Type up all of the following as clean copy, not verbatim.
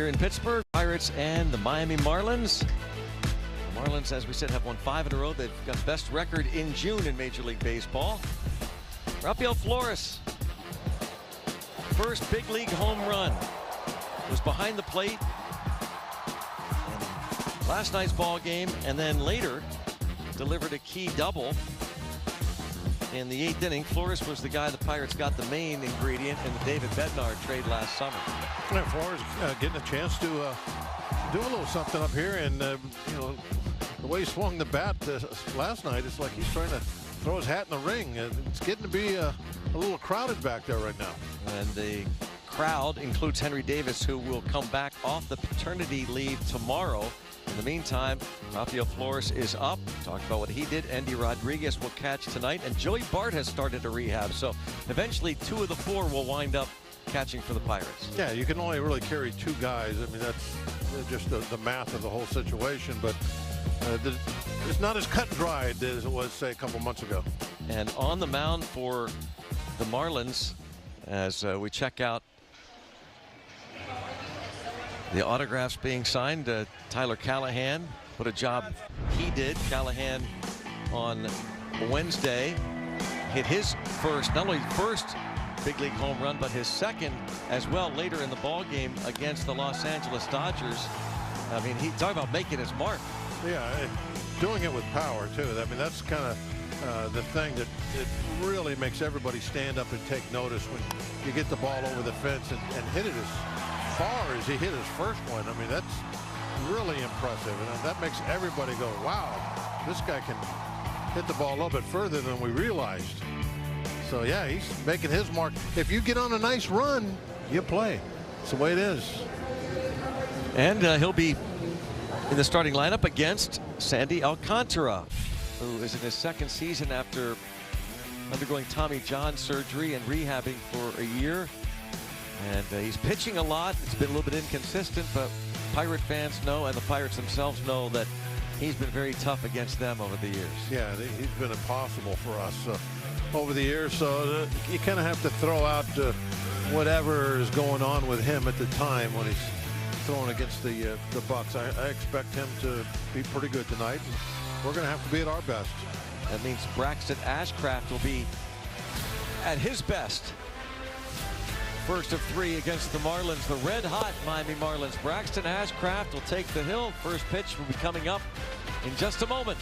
here in Pittsburgh. Pirates and the Miami Marlins. The Marlins, as we said, have won 5 in a row. They've got the best record in June in Major League Baseball. Rafael Flores, first big league home run, was behind the plate in last night's ball game, and then later delivered a key double in the 8th inning. Flores was the guy the Pirates got the main ingredient in the David Bednar trade last summer. Yeah, Flores getting a chance to do a little something up here, and you know, the way he swung the bat last night, it's like he's trying to throw his hat in the ring. It's getting to be a little crowded back there right now. And the crowd includes Henry Davis, who will come back off the paternity leave tomorrow. In the meantime, Rafael Flores is up. Talked about what he did. Andy Rodriguez will catch tonight, and Joey Bart has started to rehab. So eventually 2 of the 4 will wind up catching for the Pirates. Yeah, you can only really carry 2 guys. I mean, that's just the math of the whole situation, but it's not as cut and dried as it was, say, a couple months ago. And on the mound for the Marlins, as we check out the autographs being signed, Tyler Callahan, what a job he did. Callahan on Wednesday hit his first, not only first big league home run, but his second as well later in the ball game against the Los Angeles Dodgers. I mean, he talk about making his mark. Yeah, doing it with power too. I mean, that's kind of the thing that it really makes everybody stand up and take notice when you get the ball over the fence and hit it as far as he hit his first one. I mean, that's really impressive, and that makes everybody go, wow, this guy can hit the ball a little bit further than we realized. So yeah, he's making his mark. If you get on a nice run, you play. It's the way it is. And he'll be in the starting lineup against Sandy Alcantara, who is in his 2nd season after undergoing Tommy John surgery and rehabbing for a year. And he's pitching a lot. It's been a little bit inconsistent, but Pirate fans know, and the Pirates themselves know, that he's been very tough against them over the years. Yeah, he's been impossible for us over the years. So you kind of have to throw out whatever is going on with him at the time when he's throwing against the Bucks. I expect him to be pretty good tonight. We're going to have to be at our best. That means Braxton Ashcraft will be at his best. First of 3 against the Marlins, the red-hot Miami Marlins. Braxton Ashcraft will take the hill. First pitch will be coming up in just a moment.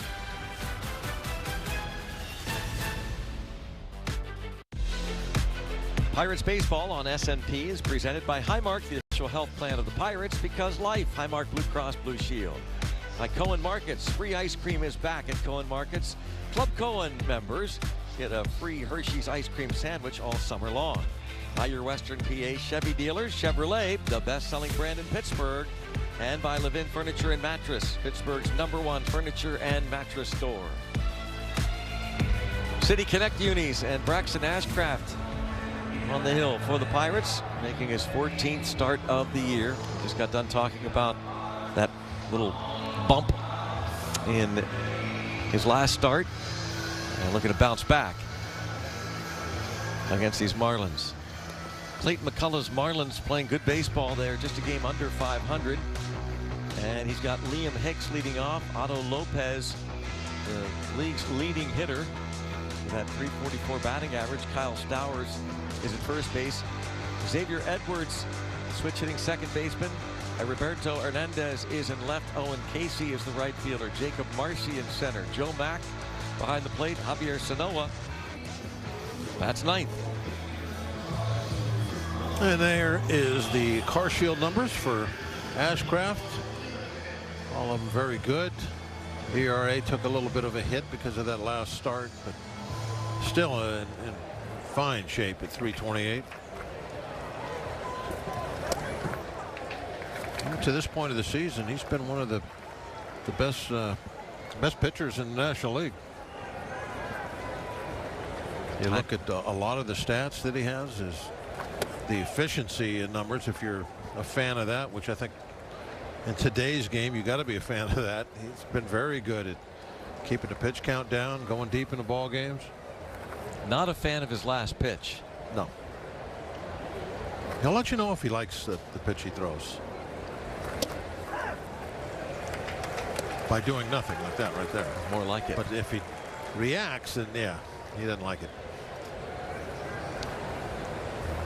Pirates Baseball on SNP is presented by Highmark, the official health plan of the Pirates, because life. Highmark Blue Cross Blue Shield. By Cohen Markets, free ice cream is back at Cohen Markets. Club Cohen members get a free Hershey's ice cream sandwich all summer long. By your Western PA Chevy dealers, Chevrolet, the best-selling brand in Pittsburgh. And by Levin Furniture and Mattress, Pittsburgh's #1 furniture and mattress store. City Connect Unis and Braxton Ashcraft on the hill for the Pirates, making his 14th start of the year. Just got done talking about that little bump in his last start, and looking to bounce back against these Marlins. Clayton McCullough's Marlins playing good baseball there, just a game under 500. And he's got Liam Hicks leading off. Otto Lopez, the league's leading hitter, with that .344 batting average. Kyle Stowers is at first base. Xavier Edwards, switch hitting second baseman. Roberto Hernandez is in left. Owen Casey is the right fielder. Jacob Marcy in center. Joe Mack behind the plate. Javier Sanoa bats 9th. And there is the car shield numbers for Ashcraft. All of them very good. ERA took a little bit of a hit because of that last start, but still in fine shape at 328. To this point of the season, he's been one of the best pitchers in the National League. You look at a lot of the stats that he has, is the efficiency numbers, if you're a fan of that, which I think in today's game you got to be a fan of that. He's been very good at keeping the pitch count down, going deep in the ball games. Not a fan of his last pitch. No. He'll let you know if he likes the pitch he throws. by doing nothing like that right there. More like it. But if he reacts, then yeah, he doesn't like it.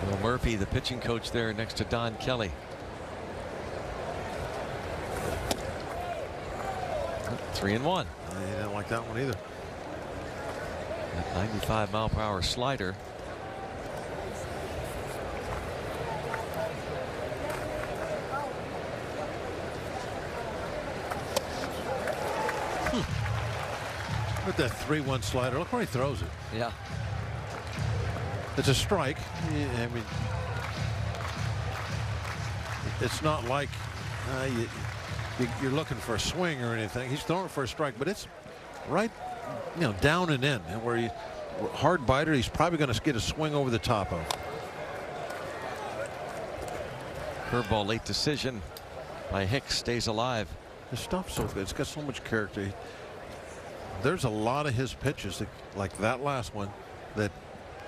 Bill Murphy, the pitching coach there next to Don Kelly. 3-1. He didn't like that one either. That 95-mile-per-hour slider. With that 3-1 slider, look where he throws it. Yeah. It's a strike. I mean, it's not like you're looking for a swing or anything. He's throwing for a strike, but it's right, down and in, and where hard biter, he's probably going to get a swing over the top of. Curveball, late decision by Hicks, stays alive. His stuff's so good. It's got so much character. There's a lot of his pitches, like that last one, that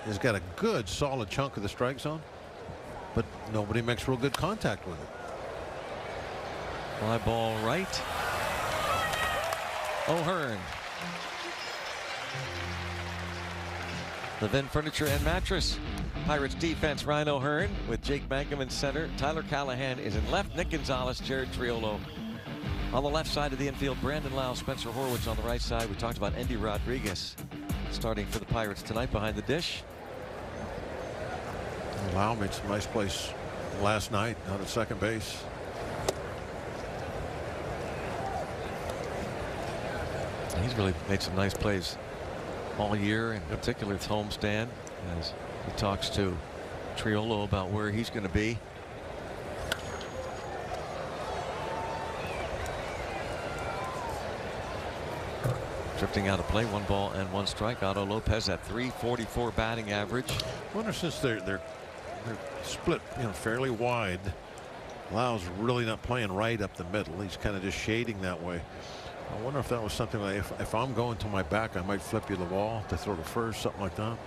has got a good solid chunk of the strike zone, but nobody makes real good contact with it. Fly ball right. O'Hearn. Levin Furniture and Mattress. Pirates defense, Ryan O'Hearn with Jake Mangum in center. Tyler Callahan is in left. Nick Gonzalez, Jared Triolo on the left side of the infield. Brandon Lau, Spencer Horwitz on the right side. We talked about Endy Rodriguez starting for the Pirates tonight behind the dish. Lau made some nice plays last night out at second base. He's really made some nice plays all year, in particular with homestand, as he talks to Triolo about where he's going to be. Drifting out of play, 1 ball and 1 strike. Otto Lopez at .344 batting average. I wonder, since they're split fairly wide, Lau's really not playing right up the middle. He's kind of just shading that way. I wonder if that was something like, if I'm going to my back, I might flip you the ball to throw to first, something like that.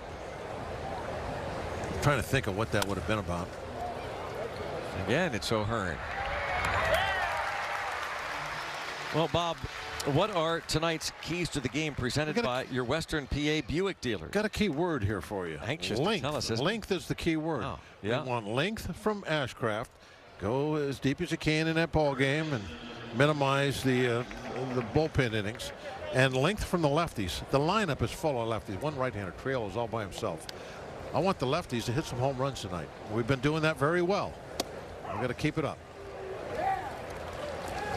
I'm trying to think of what that would have been about. Again, it's O'Hearn. Well, Bob, what are tonight's keys to the game presented by your Western PA Buick dealer? Got a key word here for you. Anxious length. To tell us, length is the key word. Oh, yeah. We want length from Ashcraft. Go as deep as you can in that ball game and minimize the bullpen innings. And length from the lefties. The lineup is full of lefties. One right-hander. Trail is all by himself. I want the lefties to hit some home runs tonight. We've been doing that very well. We've got to keep it up.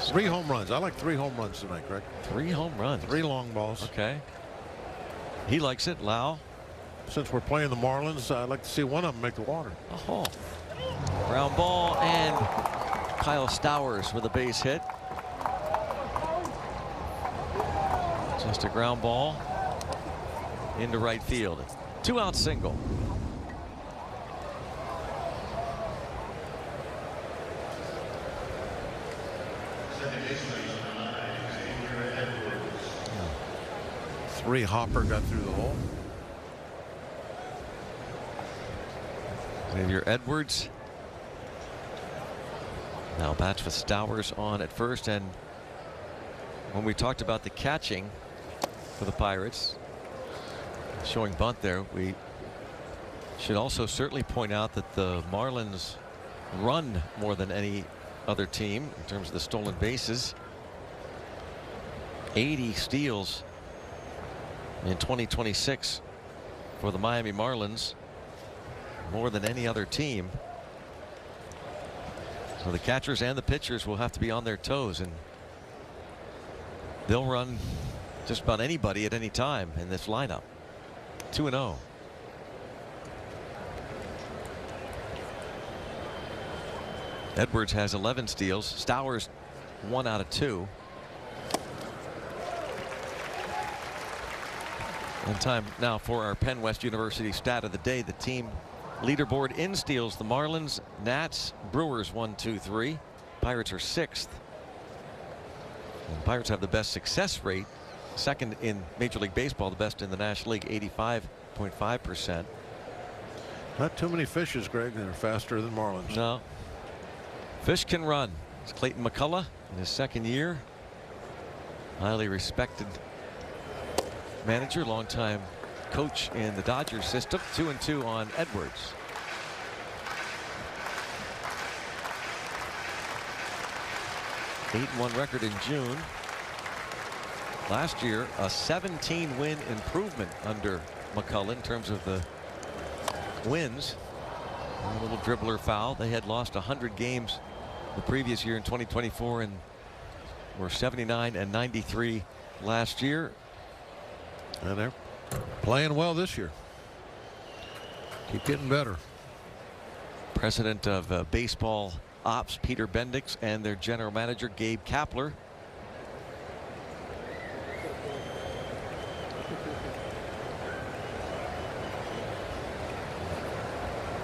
3 home runs. I like 3 home runs tonight, Greg. 3 home runs. 3 long balls. Okay. He likes it. Lau. Since we're playing the Marlins, I'd like to see one of them make the water. Oh. Ground ball, and Kyle Stowers with a base hit. Just a ground ball into right field. 2-out single. Three Hopper got through the hole. Xavier Edwards now bats with Stowers on at first. And when we talked about the catching for the Pirates, showing bunt there, we should also certainly point out that the Marlins run more than any other team in terms of the stolen bases. 80 steals in 2026 for the Miami Marlins, more than any other team. So the catchers and the pitchers will have to be on their toes, and they'll run just about anybody at any time in this lineup. 2-0. Edwards has 11 steals. Stowers 1 out of 2. And time now for our Penn West University stat of the day. The team leaderboard in steals: the Marlins, Nats, Brewers 1, 2, 3. Pirates are 6th. And Pirates have the best success rate, second in Major League Baseball, the best in the National League, 85.5%. Not too many fishes, Greg, that are faster than Marlins. No. Fish can run. It's Clayton McCullough in his 2nd year. highly respected manager, longtime coach in the Dodgers system. 2-2 on Edwards. (8-1) record in June. Last year, a 17-win improvement under McCullough in terms of the wins. A little dribbler foul. They had lost 100 games the previous year in 2024 and were 79 and 93 last year. And they're playing well this year. Keep getting better. President of baseball ops Peter Bendix and their general manager Gabe Kapler.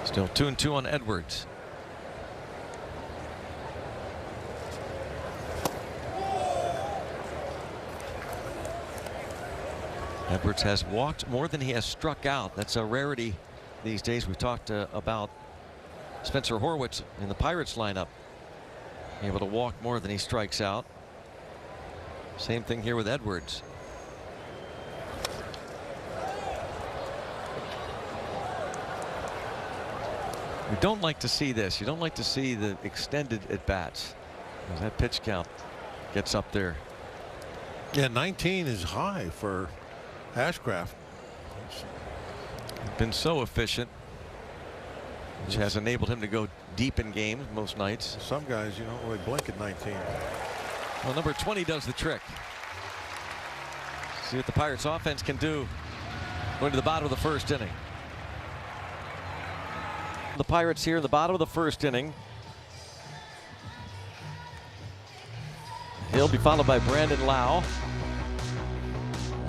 Still 2-2 on Edwards. Edwards has walked more than he has struck out. That's a rarity these days. We've talked about Spencer Horwitz in the Pirates lineup, able to walk more than he strikes out. Same thing here with Edwards. You don't like to see this. You don't like to see the extended at bats. That pitch count gets up there. Yeah, 19 is high for Ashcraft. Been so efficient, which has enabled him to go deep in games most nights. Some guys, you don't really blink at 19. Well, number 20 does the trick. See what the Pirates offense can do going to the bottom of the first inning. The Pirates here in the bottom of the first inning. He'll be followed by Brandon Lau,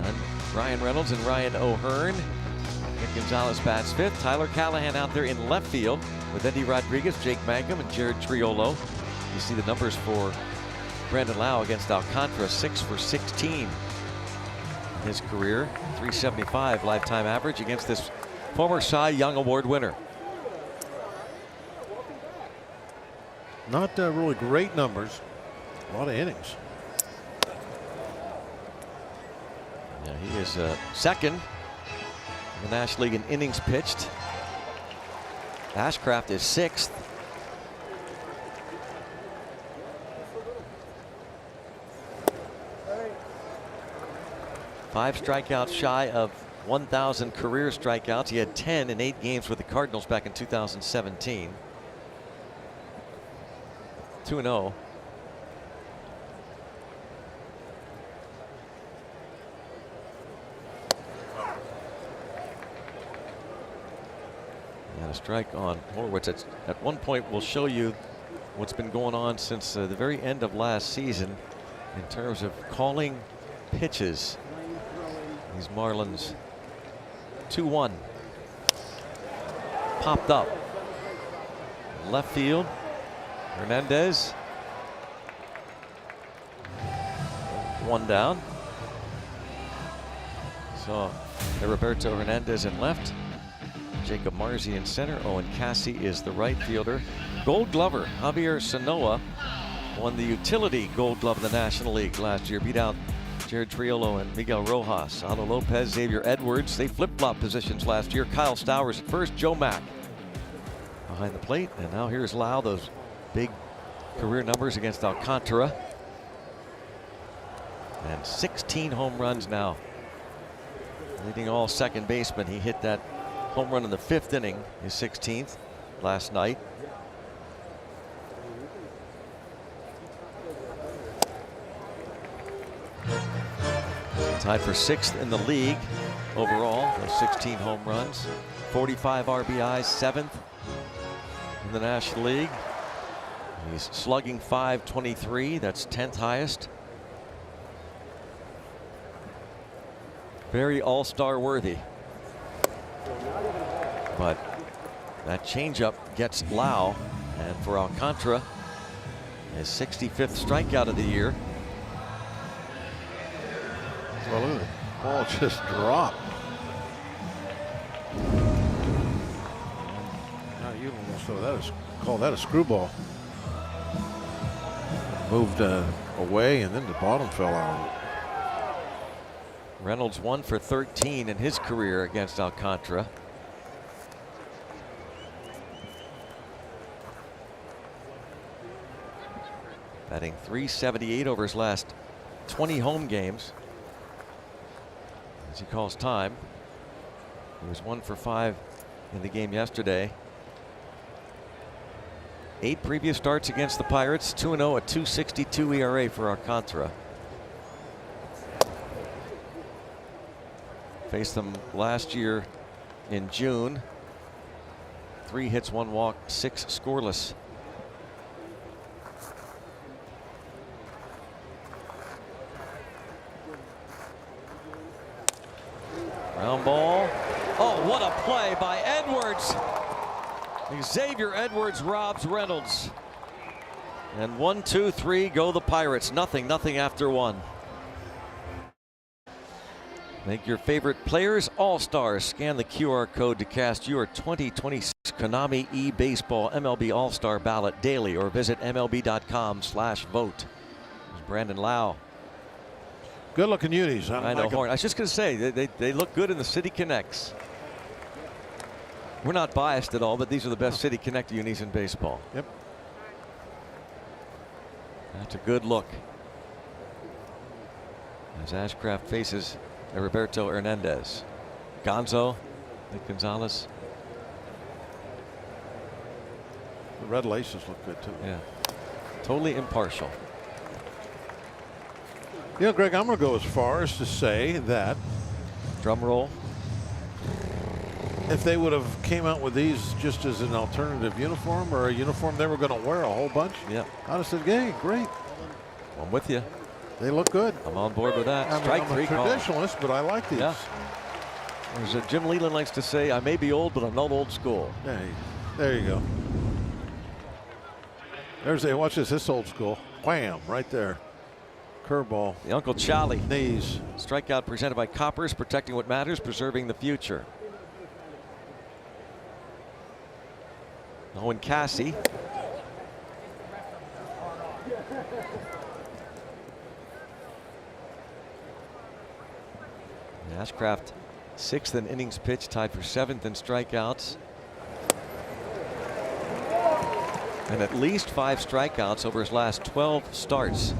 and Ryan Reynolds and Ryan O'Hearn. Nick Gonzalez bats fifth. Tyler Callahan out there in left field with Eddie Rodriguez, Jake Mangum, and Jared Triolo. You see the numbers for Brandon Lau against Alcantara: 6 for 16 in his career, 375 lifetime average against this former Cy Young Award winner. Not really great numbers. A lot of innings. Yeah, he is second in the National League in innings pitched. Ashcraft is sixth. Five strikeouts shy of 1,000 career strikeouts. He had 10 in 8 games with the Cardinals back in 2017. 2-0. And a strike on Horwitz. At one point, we'll show you what's been going on since the very end of last season in terms of calling pitches. These Marlins. 2-1. Popped up. Left field. Hernandez. One down. So Roberto Hernandez in left. Jacob Marzi in center. Owen Cassie is the right fielder. Gold Glover Javier Sanoa won the utility Gold Glove of the National League last year. Beat out Jared Triolo and Miguel Rojas. Otto Lopez, Xavier Edwards. They flip-flop positions last year. Kyle Stowers at first. Joe Mack behind the plate. And now here's Lau. Those big career numbers against Alcantara. And 16 home runs now. Leading all second basemen. He hit that home run in the 5th inning, his 16th last night. Tied for 6th in the league overall, those 16 home runs. 45 RBIs, 7th in the National League. He's slugging .523, that's 10th highest. Very all-star worthy. But that changeup gets Lau, and for Alcantara, his 65th strikeout of the year. Well, look at the ball just dropped. Now you almost call that a screwball. Moved away, and then the bottom fell out. Reynolds 1 for 13 in his career against Alcantara. Batting .378 over his last 20 home games. As he calls time. He was 1 for 5 in the game yesterday. 8 previous starts against the Pirates. 2-0, a .262 ERA for Alcantara. Faced them last year in June. 3 hits, 1 walk, 6 scoreless. Ground ball. Oh, what a play by Edwards. Xavier Edwards robs Reynolds. And 1, 2, 3 go the Pirates. Nothing after 1. Make your favorite players all-stars. Scan the QR code to cast your 2026 Konami eBaseball MLB All-Star ballot daily, or visit MLB.com/vote. There's Brandon Lau. Good looking unis. I know, Horn. I was just going to say, they look good in the City Connects. We're not biased at all, but these are the best City Connect unis in baseball. Yep. That's a good look. As Ashcraft faces Roberto Hernandez. Gonzo, Nick Gonzalez. The red laces look good too. Yeah. Totally impartial. You know, Greg, I'm going to go as far as to say that, drum roll, if they would have came out with these just as an alternative uniform, or a uniform they were going to wear a whole bunch, yeah, I'd have said, "Hey, great." I'm with you. They look good. I'm on board with that. I'm a traditionalist, but I like these. Yeah. As Jim Leland likes to say, I may be old, but I'm not old school. There you go. Watch this old school. Wham, right there. Curveball. The Uncle Charlie. Knees. Strikeout presented by Coppers, protecting what matters, preserving the future. Owen Cassie. Ashcraft 6th in innings pitched, tied for 7th in strikeouts. And at least 5 strikeouts over his last 12 starts.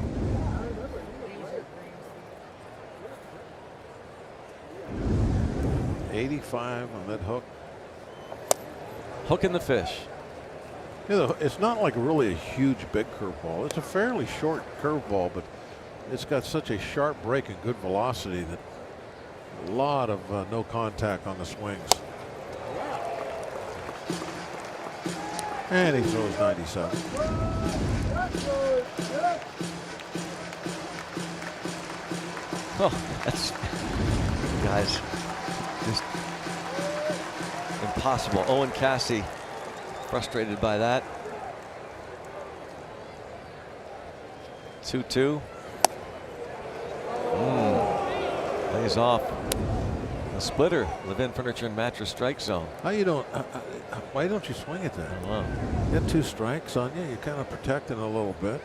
.85 on that hook. Hook in the fish. You know, it's not like really a huge big curveball. It's a fairly short curveball, but it's got such a sharp break and good velocity that a lot of no contact on the swings. And he throws 97. Oh, that's, guys, just impossible. Owen Cassie frustrated by that. 2-2. Lays off a splitter. Levin Furniture and Mattress strike zone. Why don't you swing it then? I don't know. Get 2 strikes on you. You're kind of protecting a little bit.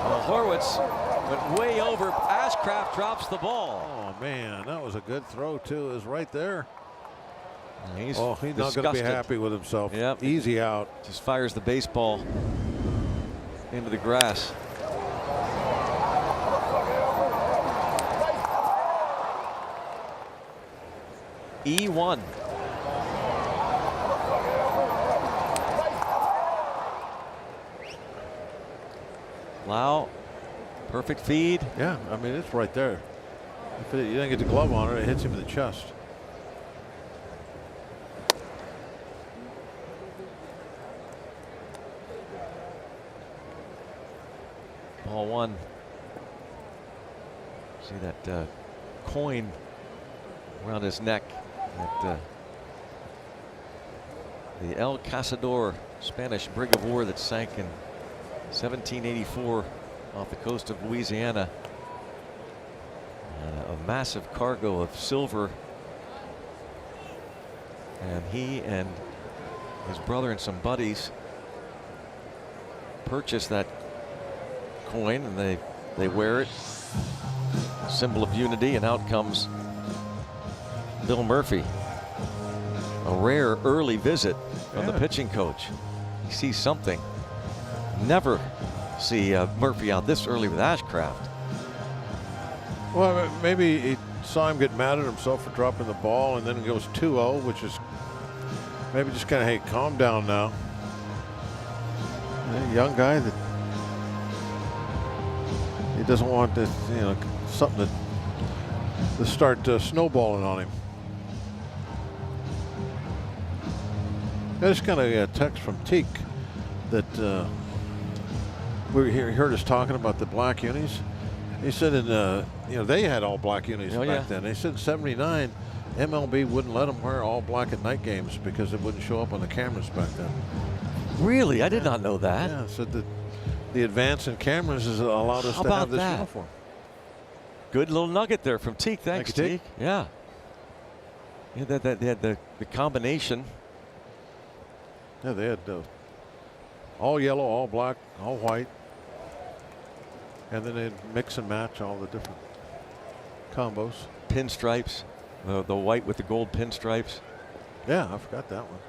Well, Horwitz went way over. Ashcraft drops the ball. Oh man, that was a good throw too. It was right there. He's not going to be happy with himself. Yep. Easy out. Just fires the baseball into the grass. E1. Lau, perfect feed. Yeah, I mean, it's right there. If you didn't get the glove on it, it hits him in the chest. Ball 1. See that coin around his neck. That, the El Cazador Spanish brig of war that sank in 1784 off the coast of Louisiana. A massive cargo of silver. And he and his brother and some buddies purchased that coin, and they wear it, symbol of unity, and out comes Bill Murphy. A rare early visit from the pitching coach. He sees something. Never see Murphy out this early with Ashcraft. Well, maybe he saw him get mad at himself for dropping the ball, and then it goes 2-0, which is maybe just kind of, hey, calm down now. A young guy that he doesn't want this, you know, something to start snowballing on him. I just got a text from Teak that he heard us talking about the black unis. He said they had all black unis back then. They said in '79 MLB wouldn't let them wear all black at night games because it wouldn't show up on the cameras back then. Really? I did not know that. Yeah, said that the advance in cameras has allowed us to have this uniform. Good little nugget there from Teak. Thanks, Teak. Yeah. Yeah, they had the combination. Yeah, they had all yellow, all black, all white. And then they'd mix and match all the different combos. Pinstripes, the white with the gold pinstripes. Yeah, I forgot that one.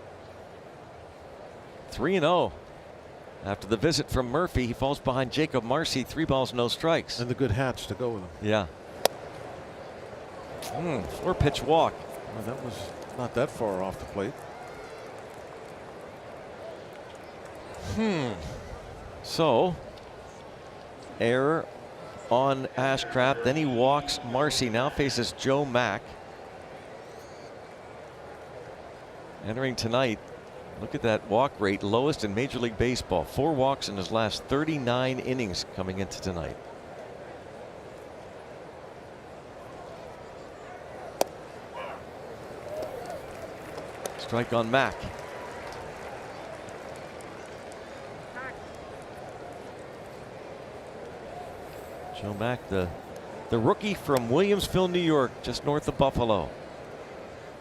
3-0. After the visit from Murphy, he falls behind Jacob Marcy. 3 balls, no strikes. And the good hats to go with him. Yeah. 4-pitch walk. Well, that was not that far off the plate. So, error on Ashcraft. Then he walks Marcy. Now faces Joe Mack. Entering tonight, look at that walk rate, lowest in Major League Baseball. 4 walks in his last 39 innings coming into tonight. Strike on Mack. Joe Mack, the rookie from Williamsville, New York, just north of Buffalo.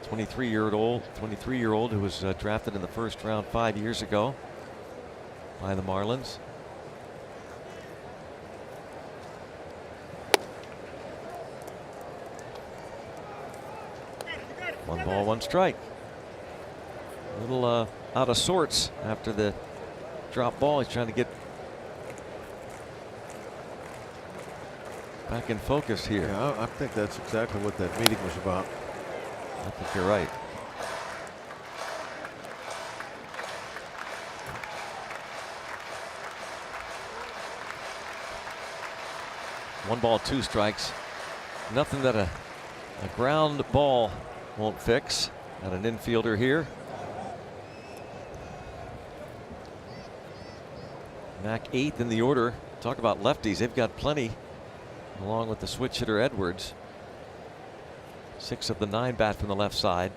23-year-old who was drafted in the first round 5 years ago by the Marlins. One ball, one strike. A little out of sorts after the drop ball. He's trying to get back in focus here. Yeah, I think that's exactly what that meeting was about. I think you're right. One ball, 2 strikes. Nothing that a ground ball won't fix. Got an infielder here. Mack 8th in the order. Talk about lefties. They've got plenty, along with the switch hitter Edwards. 6 of the 9 bat from the left side.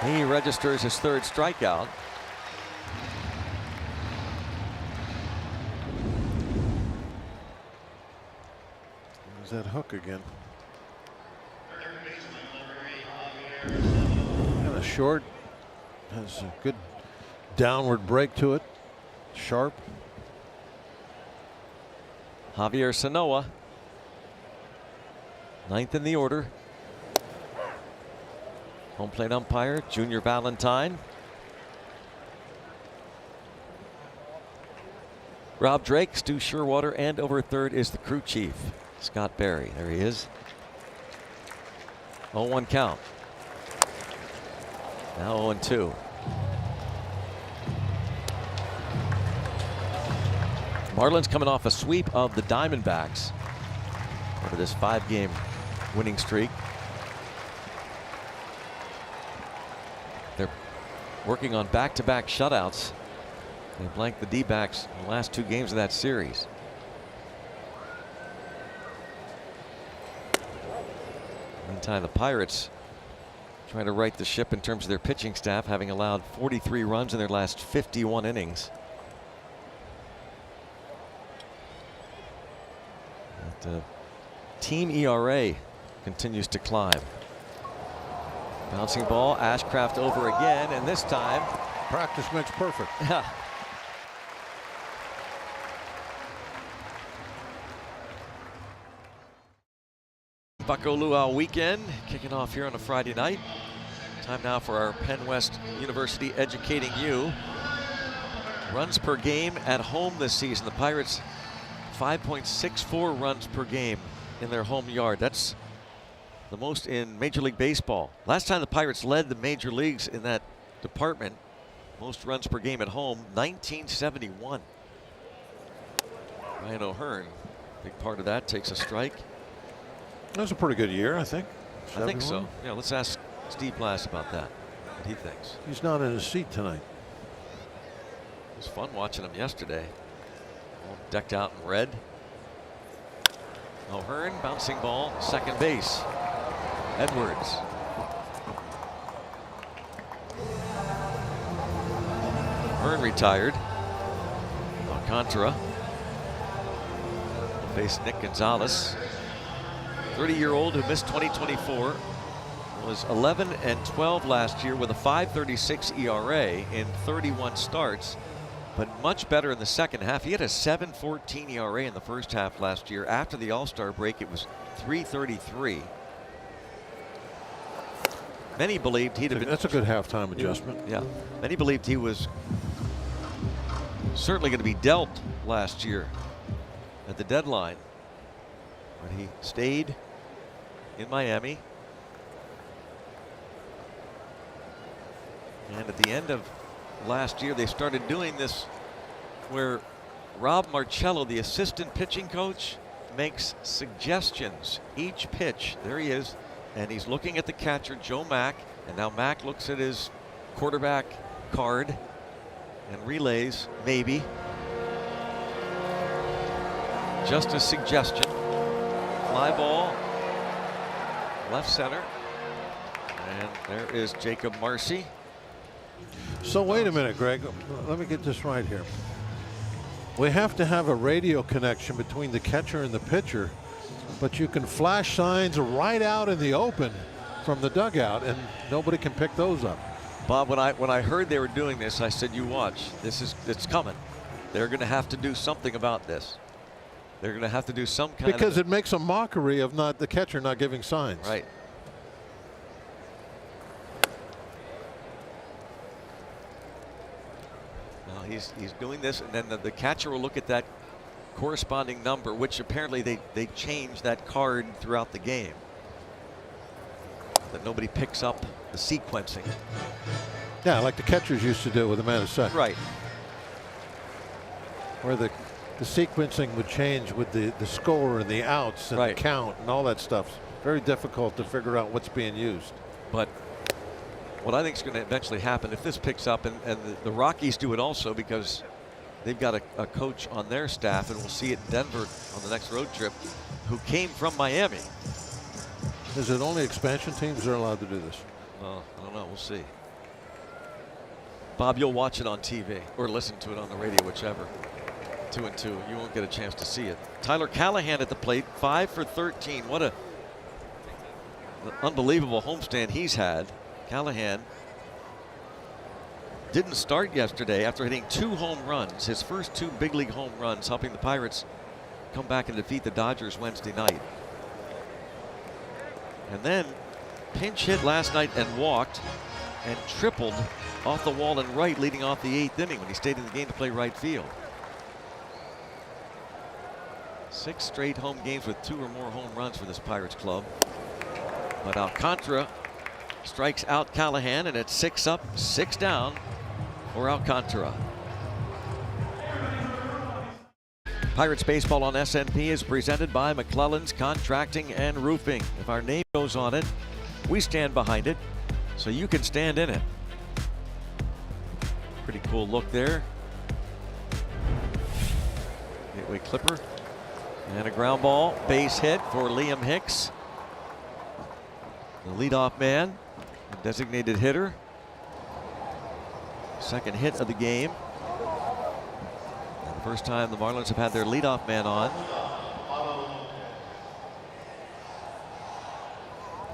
He registers his 3rd strikeout. There's that hook again. Kind of short. Has a good downward break to it. Sharp. Javier Sanoa, 9th in the order. Home plate umpire Junior Valentine. Rob Drake, Stu Sherwater, and over third is the crew chief, Scott Berry. There he is. 0-1 count. Now 0-2. Marlins coming off a sweep of the Diamondbacks over this 5-game winning streak. They're working on back-to-back shutouts. They blanked the D-backs in the last 2 games of that series. Meantime, the Pirates trying to right the ship in terms of their pitching staff, having allowed 43 runs in their last 51 innings. Team ERA continues to climb. Bouncing ball, Ashcraft over again, and this time Practice makes perfect. Yeah. Bucko Luau weekend kicking off here on a Friday night. Time now for our Penn West University Educating You. Runs per game at home this season. The Pirates 5.64 runs per game in their home yard. That's the most in Major League Baseball. Last time the Pirates led the major leagues in that department, most runs per game at home, 1971. Ryan O'Hearn, big part of that, takes a strike. That was a pretty good year, I think. I think so. Yeah, let's ask Steve Blass about that, what he thinks. He's not in his seat tonight. It was fun watching him yesterday. All decked out in red. O'Hearn, bouncing ball, second base. Edwards. O'Hearn retired. Alcantara will face Nick Gonzalez. 30-year-old who missed 2024. Was 11-12 last year with a 5.36 ERA in 31 starts, but much better in the second half. He had a 7.14 ERA in the first half last year. After the All-Star break, it was 3.33. Many believed he'd have been. That's a good halftime adjustment. Yeah. Many believed he was certainly going to be dealt last year at the deadline, but he stayed in Miami. And at the end of last year, they started doing this where Rob Marcello, the assistant pitching coach, makes suggestions each pitch. There he is, and he's looking at the catcher, Joe Mack, and now Mack looks at his quarterback card and relays, maybe. Just a suggestion. Fly ball, left center, and there is Jacob Marcy. So wait a minute, Greg. Let me get this right here. We have to have a radio connection between the catcher and the pitcher, but you can flash signs right out in the open from the dugout, and nobody can pick those up. Bob, when I heard they were doing this, I said, "You watch. It's coming. They're going to have to do something about this. They're going to have to do some kind of." Because it makes a mockery of the catcher not giving signs. Right. He's doing this, and then the catcher will look at that corresponding number, which apparently they change that card throughout the game, that nobody picks up the sequencing. Yeah, like the catchers used to do with a man at second. Right. Where the sequencing would change with the score and the outs and the count and all that stuff. Very difficult to figure out what's being used. But what I think is going to eventually happen, if this picks up, and the Rockies do it also because they've got a coach on their staff, and we'll see it in Denver on the next road trip, who came from Miami. Is it only expansion teams that are allowed to do this? Well, I don't know. We'll see. Bob, you'll watch it on TV or listen to it on the radio, whichever. 2-2. You won't get a chance to see it. Tyler Callahan at the plate, 5 for 13. What an unbelievable homestand he's had. Callahan didn't start yesterday after hitting 2 home runs, his first 2 big league home runs, helping the Pirates come back and defeat the Dodgers Wednesday night. And then pinch hit last night and walked and tripled off the wall and right, leading off the 8th inning when he stayed in the game to play right field. 6 straight home games with 2 or more home runs for this Pirates club. But Alcantara strikes out Callahan, and it's 6 up, 6 down for Alcantara. Pirates baseball on SNP is presented by McClellan's Contracting and Roofing. If our name goes on it, we stand behind it, so you can stand in it. Pretty cool look there. Gateway clipper and a ground ball, base hit for Liam Hicks, the leadoff man, the designated hitter. Second hit of the game. And the first time the Marlins have had their leadoff man on.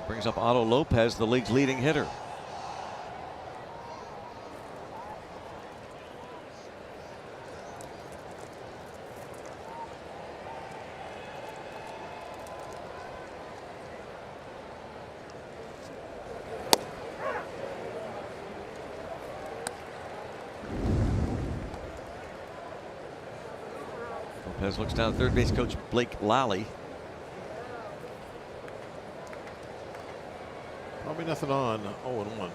Brings up Otto Lopez, the league's leading hitter. Lopez looks down at third base coach Blake Lally. Probably nothing on. 0-1.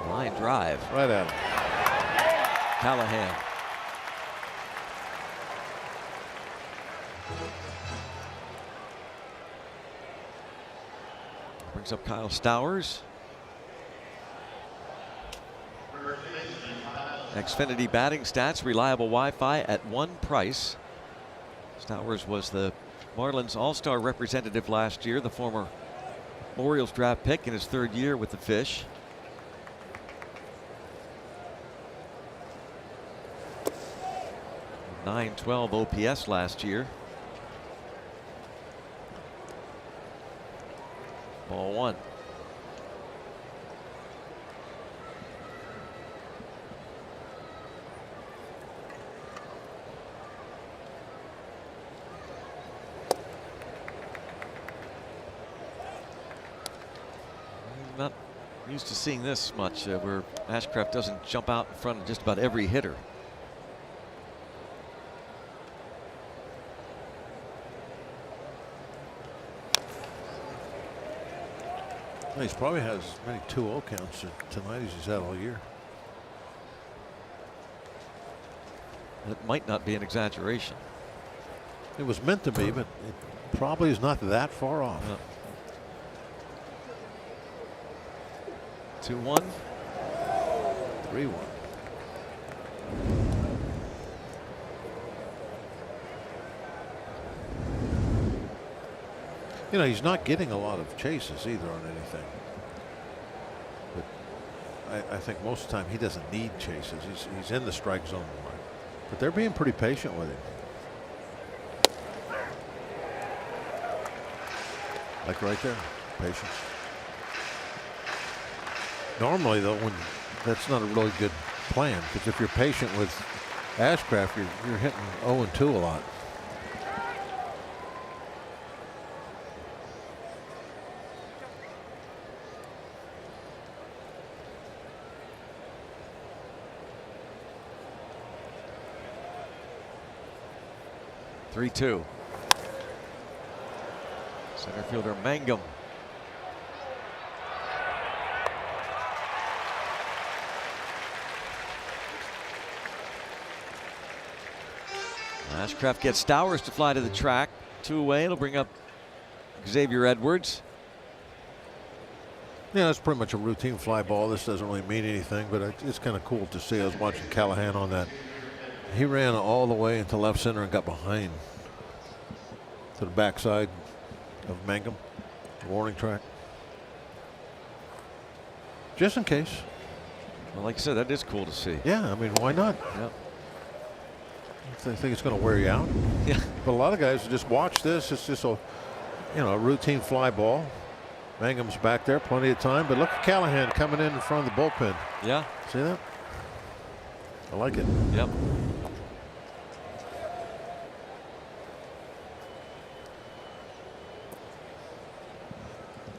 Line drive. Right at him. Callahan. Brings up Kyle Stowers. Xfinity batting stats, reliable Wi-Fi at one price. Stowers was the Marlins All-Star representative last year, the former Orioles draft pick in his third year with the Fish. .912 OPS last year. Ball one. Not used to seeing this much where Ashcraft doesn't jump out in front of just about every hitter. He probably has as many 2-0 counts tonight as he's had all year. It might not be an exaggeration. It was meant to be, but it probably is not that far off. No. 2-1. 3-1. You know, he's not getting a lot of chases either on anything. But I think most of the time he doesn't need chases. He's in the strike zone more. But they're being pretty patient with him. Like right there, patience. Normally, though, when that's not a really good plan, because if you're patient with Ashcraft, you're hitting 0-2 a lot. Three-two. Center fielder Mangum. Ashcraft gets Stowers to fly to the track. 2 away. It'll bring up Xavier Edwards. Yeah, it's pretty much a routine fly ball. This doesn't really mean anything, but it's kind of cool to see. I was watching Callahan on that. He ran all the way into left center and got behind to the backside of Mangum, the warning track. Just in case. Well, like I said, that is cool to see. Yeah, I mean, why not? Yep. I think it's going to wear you out. Yeah. But a lot of guys just watch this. It's just a, a routine fly ball. Mangum's back there, plenty of time. But look at Callahan coming in front of the bullpen. Yeah. See that? I like it. Yep.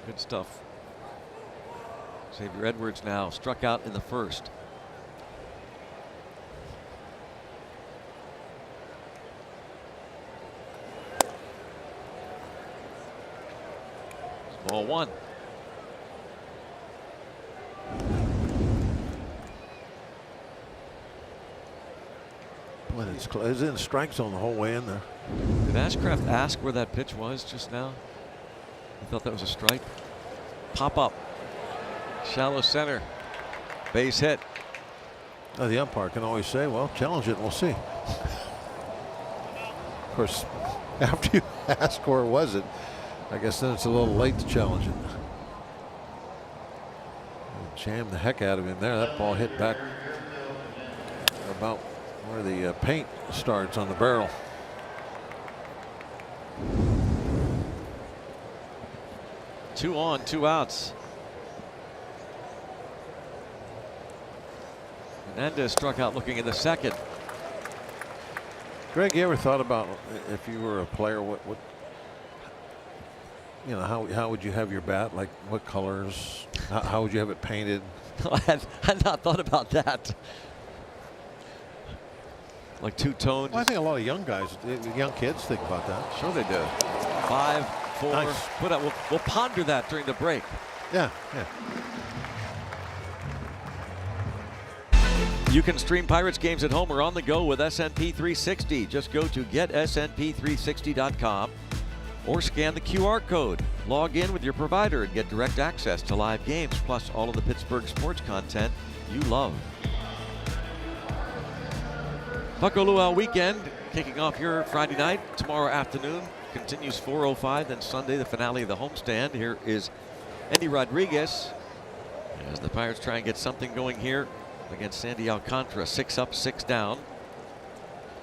Good stuff. Xavier Edwards now struck out in the first. Ball one. Boy, it's in strike zone the whole way in there. Did Ashcraft ask where that pitch was just now? I thought that was a strike. Pop up. Shallow center. Base hit. The umpire can always say, well, challenge it and we'll see. Of course, after you ask where was it, I guess then it's a little late to challenge it. Jammed the heck out of him there. That ball hit back about where the paint starts on the barrel. Two on, 2 outs. Hernandez struck out looking in the second. Greg, you ever thought about if you were a player, what how would you have your bat? Like what colors? How would you have it painted? I had not thought about that. like two-tone. Well, I think a lot of young guys, young kids think about that. Sure they do. 5, 4. Nice. We'll ponder that during the break. Yeah, yeah. You can stream Pirates games at home or on the go with SNP 360. Just go to getsnp360.com or scan the QR code. Log in with your provider and get direct access to live games, plus all of the Pittsburgh sports content you love. Bucko Luau weekend kicking off your Friday night. Tomorrow afternoon continues 4:05. Then Sunday, the finale of the homestand. Here is Endy Rodriguez as the Pirates try and get something going here against Sandy Alcantara. 6 up, 6 down.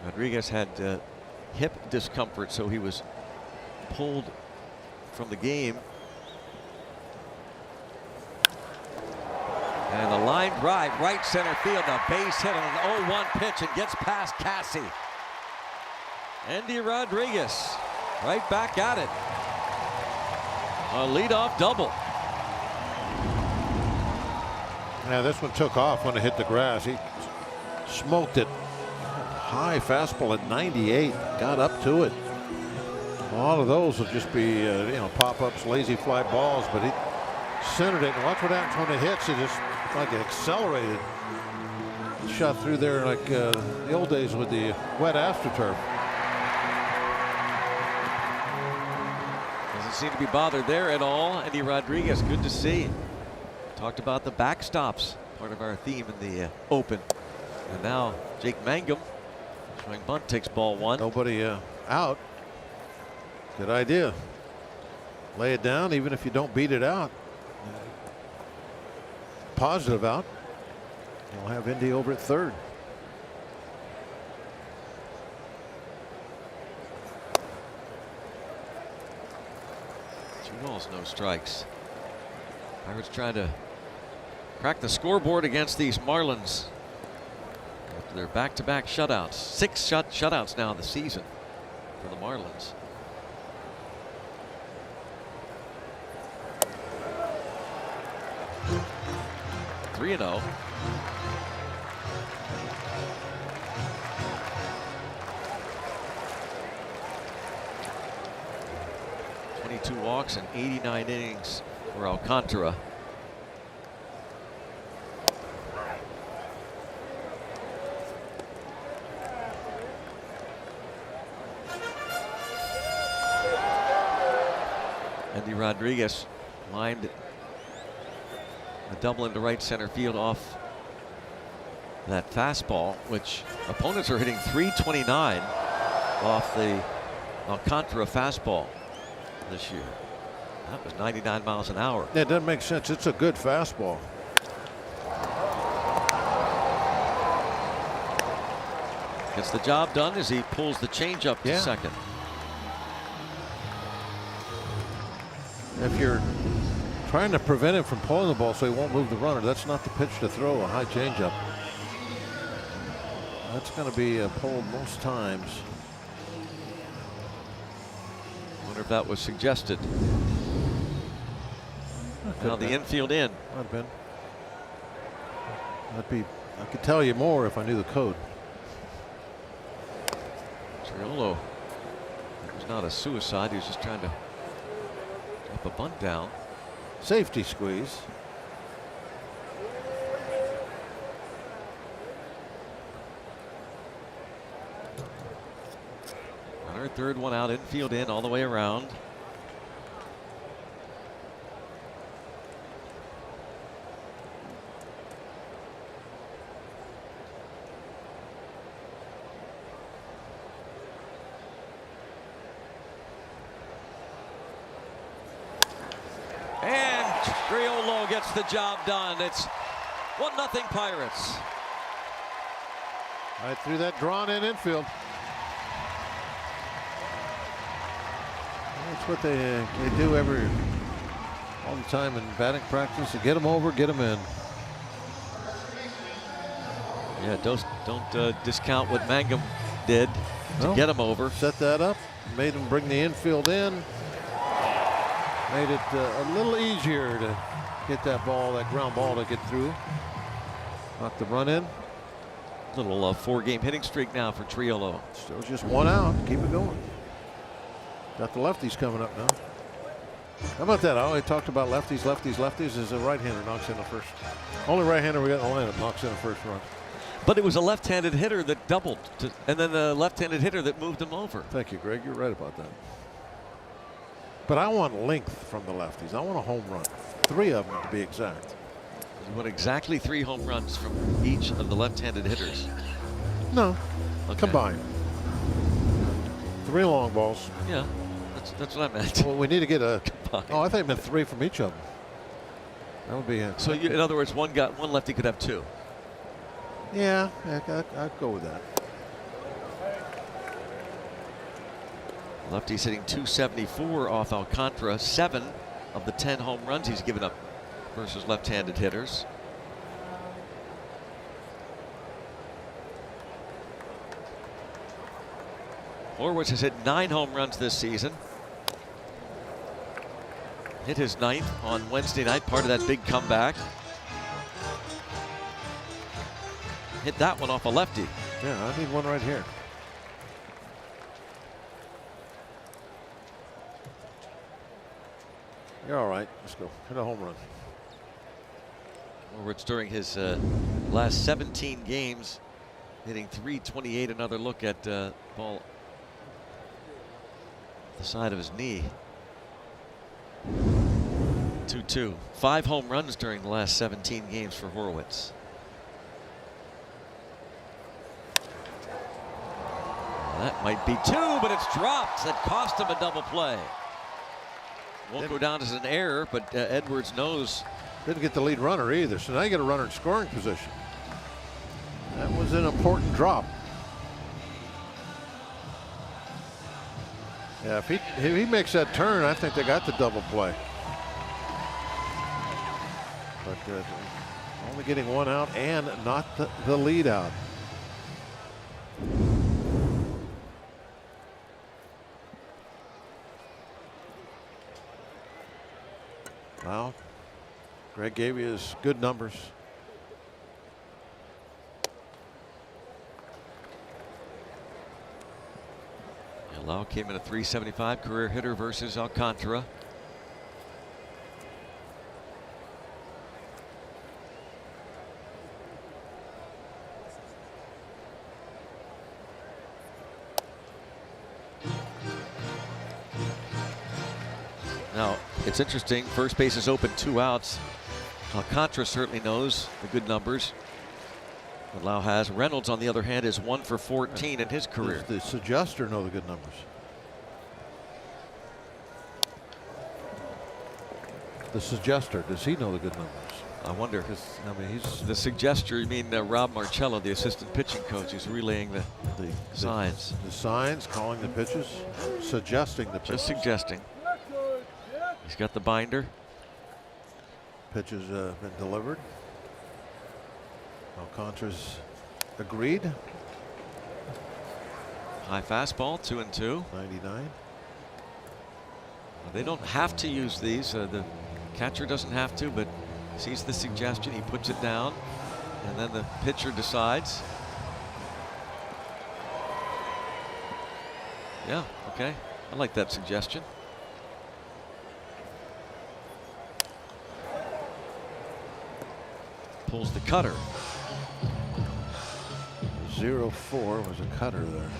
Rodriguez had hip discomfort, so he was pulled from the game. And a line drive, right center field, a base hit on an 0-1 pitch and gets past Cassie. Endy Rodriguez right back at it. A leadoff double. Yeah, this one took off when it hit the grass. He smoked it. High fastball at 98. Got up to it. All of those will just be, pop-ups, lazy fly balls, but he centered it. And watch what happens when it hits. It just like it accelerated. It shot through there like the old days with the wet AstroTurf. Doesn't seem to be bothered there at all. Endy Rodriguez, good to see. Talked about the backstops, part of our theme in the open. And now Jake Mangum showing bunt, takes ball 1. Nobody out. Good idea. Lay it down even if you don't beat it out. Positive out. You'll have Endy over at third. 2 balls, no strikes. Pirates trying to crack the scoreboard against these Marlins after their back-to-back shutouts. 6 shutouts now in the season for the Marlins. Three and 0. Walks and 89 innings for Alcantara. Endy Rodriguez lined a double into right center field off that fastball, which opponents are hitting 329 off the Alcantara fastball this year. That was 99 miles an hour. Yeah, it doesn't make sense. It's a good fastball. Gets the job done as he pulls the changeup to second. If you're trying to prevent him from pulling the ball so he won't move the runner, that's not the pitch to throw, a high changeup. That's going to be pulled most times. Wonder if that was suggested. Now the infield in. I'd been. I could tell you more if I knew the code. Triolo. It was not a suicide. He was just trying to drop a bunt down. Safety squeeze. Our third one out, infield in, all the way around. And Triolo gets the job done. It's 1-0 Pirates. Right through that drawn-in infield. That's what they do all the time in batting practice. To get them over, get them in. Yeah, don't discount what Mangum did to get him over. Set that up, made him bring the infield in. Made it a little easier to get that ground ball to get through. Knock the run in. Little 4-game hitting streak now for Triolo. Still just 1 out. Keep it going. Got the lefties coming up now. How about that? I already talked about lefties, lefties, lefties. As a right-hander knocks in the first. Only right-hander we got in the lineup knocks in the first run. But it was a left-handed hitter that doubled, and then the left-handed hitter that moved him over. Thank you, Greg. You're right about that. But I want length from the lefties. I want a home run. 3 of them to be exact. You want exactly 3 home runs from each of the left-handed hitters. No, Okay. combined. 3 long balls. Yeah, that's what I meant. Well, we need to get a. Combined. Oh, I think I meant 3 from each of them. That would be it. So in other words, one lefty could have 2. Yeah, I'd go with that. Lefty's hitting .274 off Alcantara. 7 of the 10 home runs he's given up versus left-handed hitters. Horwitz has hit 9 home runs this season. Hit his 9th on Wednesday night, part of that big comeback. Hit that one off a lefty. Yeah, I need one right here. You're all right. Let's go. Hit a home run. Horwitz during his last 17 games, hitting .328. Another look at ball the side of his knee. 2-2. 5 home runs during the last 17 games for Horwitz. That might be 2, but it's dropped. That cost him a double play. Won't go down as an error, but Edwards knows. Didn't get the lead runner either, so now you get a runner in scoring position. That was an important drop. Yeah, if he makes that turn, I think they got the double play. But only getting 1 out and not the lead out. Well, Greg gave you his good numbers. Lau came in a .375 career hitter versus Alcantara. Now, it's interesting. First base is open, 2 outs. Alcantara certainly knows the good numbers that Lau has. Reynolds, on the other hand, is 1 for 14 in his career. Does the suggester know the good numbers? The suggester, does he know the good numbers? I wonder. I mean, he's The suggester, you mean Rob Marcello, the assistant pitching coach, who's relaying the signs. The signs, calling the pitches, suggesting the pitches. Just suggesting. He's got the binder. Pitches been delivered. Alcantara's agreed. High fastball, 2-2. 99. They don't have to use these. The catcher doesn't have to, but sees the suggestion, he puts it down, and then the pitcher decides. Yeah, okay. I like that suggestion. Pulls the cutter. 0-4 was a cutter there.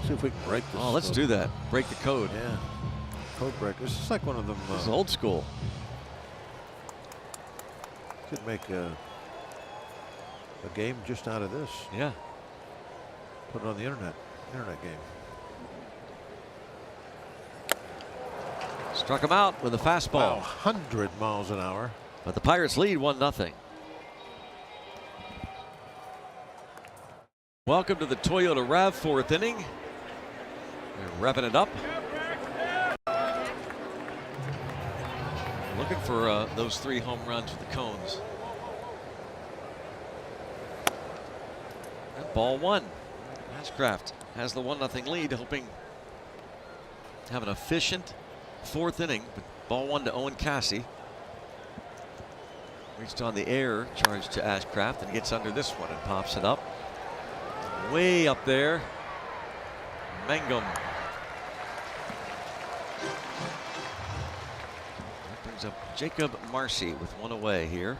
See if we can break this. Oh, let's do that. Break the code. Yeah. Code breaker. This is like one of them. This is old school. Could make a game just out of this. Yeah. Put it on the internet game. Struck him out with a fastball. Wow, 100 miles an hour. But the Pirates lead 1-0. Welcome to the Toyota Rav 4th inning. They're revving it up. Looking for those 3 home runs with the cones. And ball 1. Ashcraft has the 1-0 lead, hoping to have an efficient 4th inning. But ball 1 to Owen Cassie. Reached on the air, charged to Ashcraft, and gets under this one and pops it up. Way up there. Mangum. That brings up Jacob Marcy with one away here.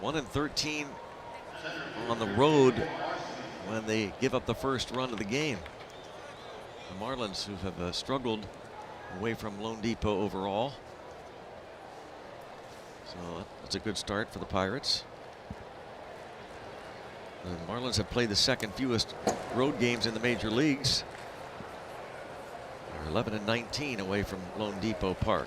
1-13 on the road when they give up the first run of the game. The Marlins, who have struggled away from Lone Depot overall. So that's a good start for the Pirates. The Marlins have played the second fewest road games in the major leagues. They're 11-19 away from Lone Depot Park.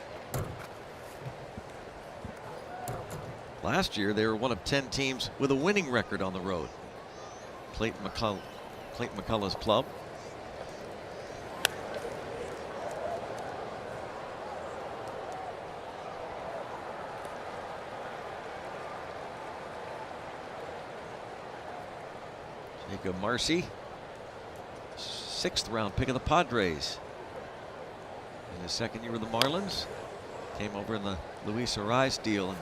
Last year, they were one of 10 teams with a winning record on the road. Clayton McCullough's club. Jacob Marcy, 6th round pick of the Padres. In his second year with the Marlins, came over in the Luis Arraez deal in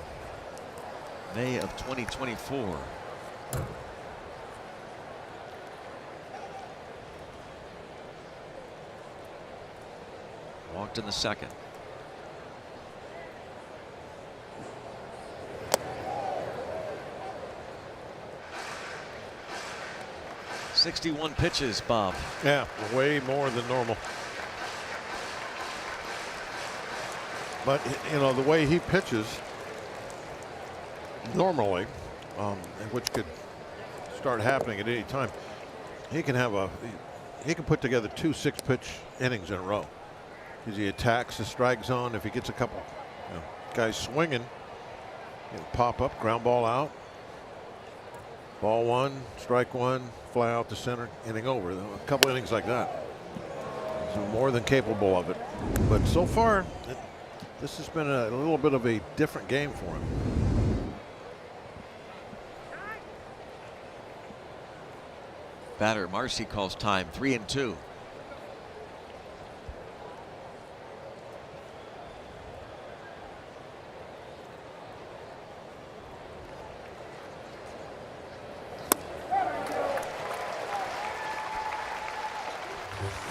May of 2024. Walked in the second. .61 pitches, Bob. Yeah, way more than normal. But, you know, the way he pitches normally, which could start happening at any time, he can put together 2 6-pitch innings in a row. As he attacks the strike zone, if he gets a couple guys swinging, he'll pop up, ground ball out. Ball 1, strike 1, fly out to center, inning over. A couple innings like that. He's more than capable of it. But so far, this has been a little bit of a different game for him. Batter Marcy calls time, 3-2.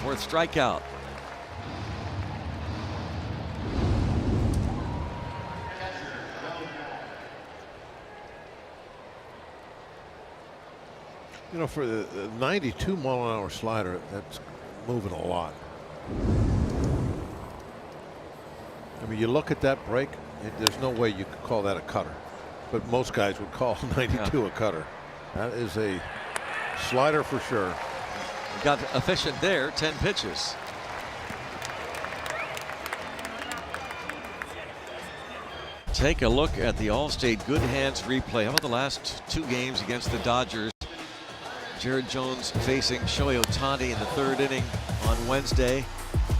Fourth strikeout. You know, for the 92 mile-an-hour slider, that's moving a lot. I mean, you look at that break, there's no way you could call that a cutter. But most guys would call 92 a cutter. That is a slider for sure. Got efficient there, 10 pitches. Take a look at the Allstate Good Hands replay. How about the last 2 games against the Dodgers? Jared Jones facing Shohei Ohtani in the 3rd inning on Wednesday.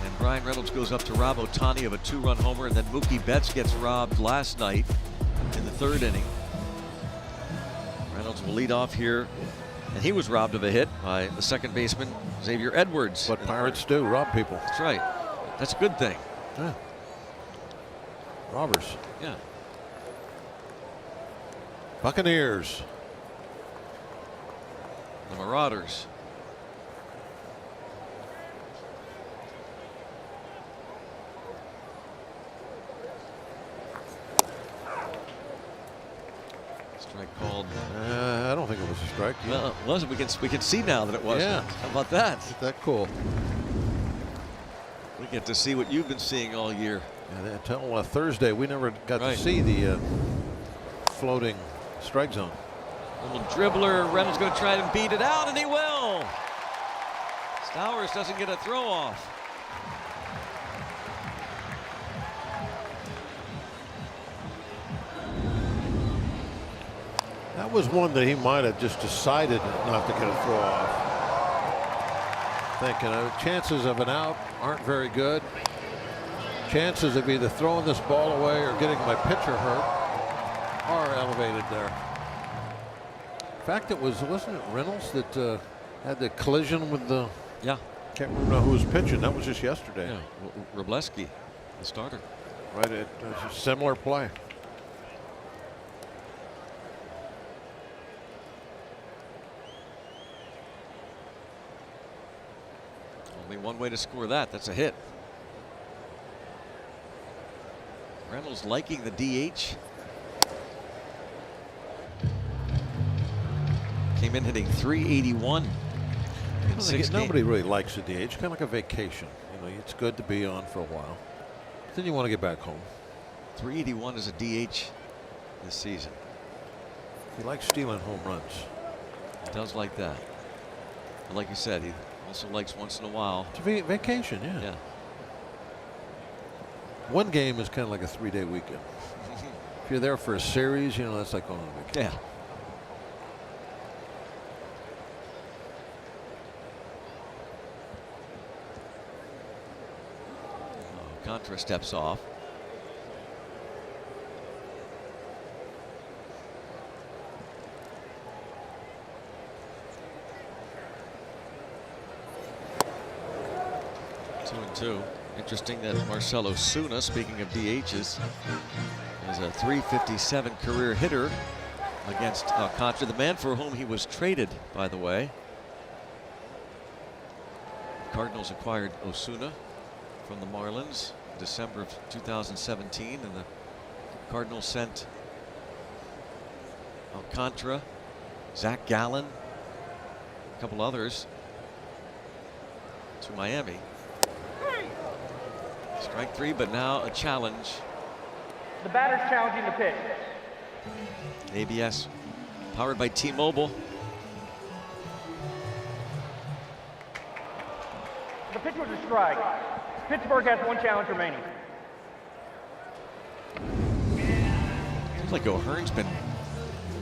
And Brian Reynolds goes up to rob Ohtani of a 2-run homer. And then Mookie Betts gets robbed last night in the 3rd inning. Reynolds will lead off here. And he was robbed of a hit by the second baseman, Xavier Edwards. What Pirates do, rob people. That's right. That's a good thing. Yeah. Robbers. Yeah. Buccaneers. The Marauders. Strike called. I don't think it was a strike. Well, it wasn't. We can see now that it wasn't. Yeah. How about that? Isn't that cool? We get to see what you've been seeing all year. Yeah, until Thursday, we never got to see the floating strike zone. Little dribbler. Reynolds going to try and beat it out, and he will. Stowers doesn't get a throw off. That was one that he might have just decided not to get a throw off. Thinking chances of an out aren't very good. Chances of either throwing this ball away or getting my pitcher hurt are elevated there. In fact, wasn't it Reynolds that had the collision with the? Yeah. Can't remember who was pitching. That was just yesterday. Yeah. Robleski, the starter. Right. It was a similar play. one way to score that. That's a hit. Reynolds liking the DH. Came in hitting .381 in 6 Nobody games. really likes the DH. Kind of like a vacation. You know, it's good to be on for a while. But then you want to get back home. .381 is a DH this season. He likes stealing home runs. He does like that. But like you said, he also likes once in a while. It's a vacation, yeah. Yeah. One game is kind of like a 3-day weekend. If you're there for a series, you know, that's like going on vacation. Yeah. Contra steps off. Two and two. Interesting that Marcell Ozuna, speaking of DHs, is a .357 career hitter against Alcantara, the man for whom he was traded, by the way. Cardinals acquired Ozuna from the Marlins in December of 2017, and the Cardinals sent Alcantara, Zach Gallen, a couple others to Miami. Strike three, but now a challenge. The batter's challenging the pitch. ABS powered by T-Mobile. The pitch was a strike. Pittsburgh has one challenge remaining. Seems like O'Hearn's been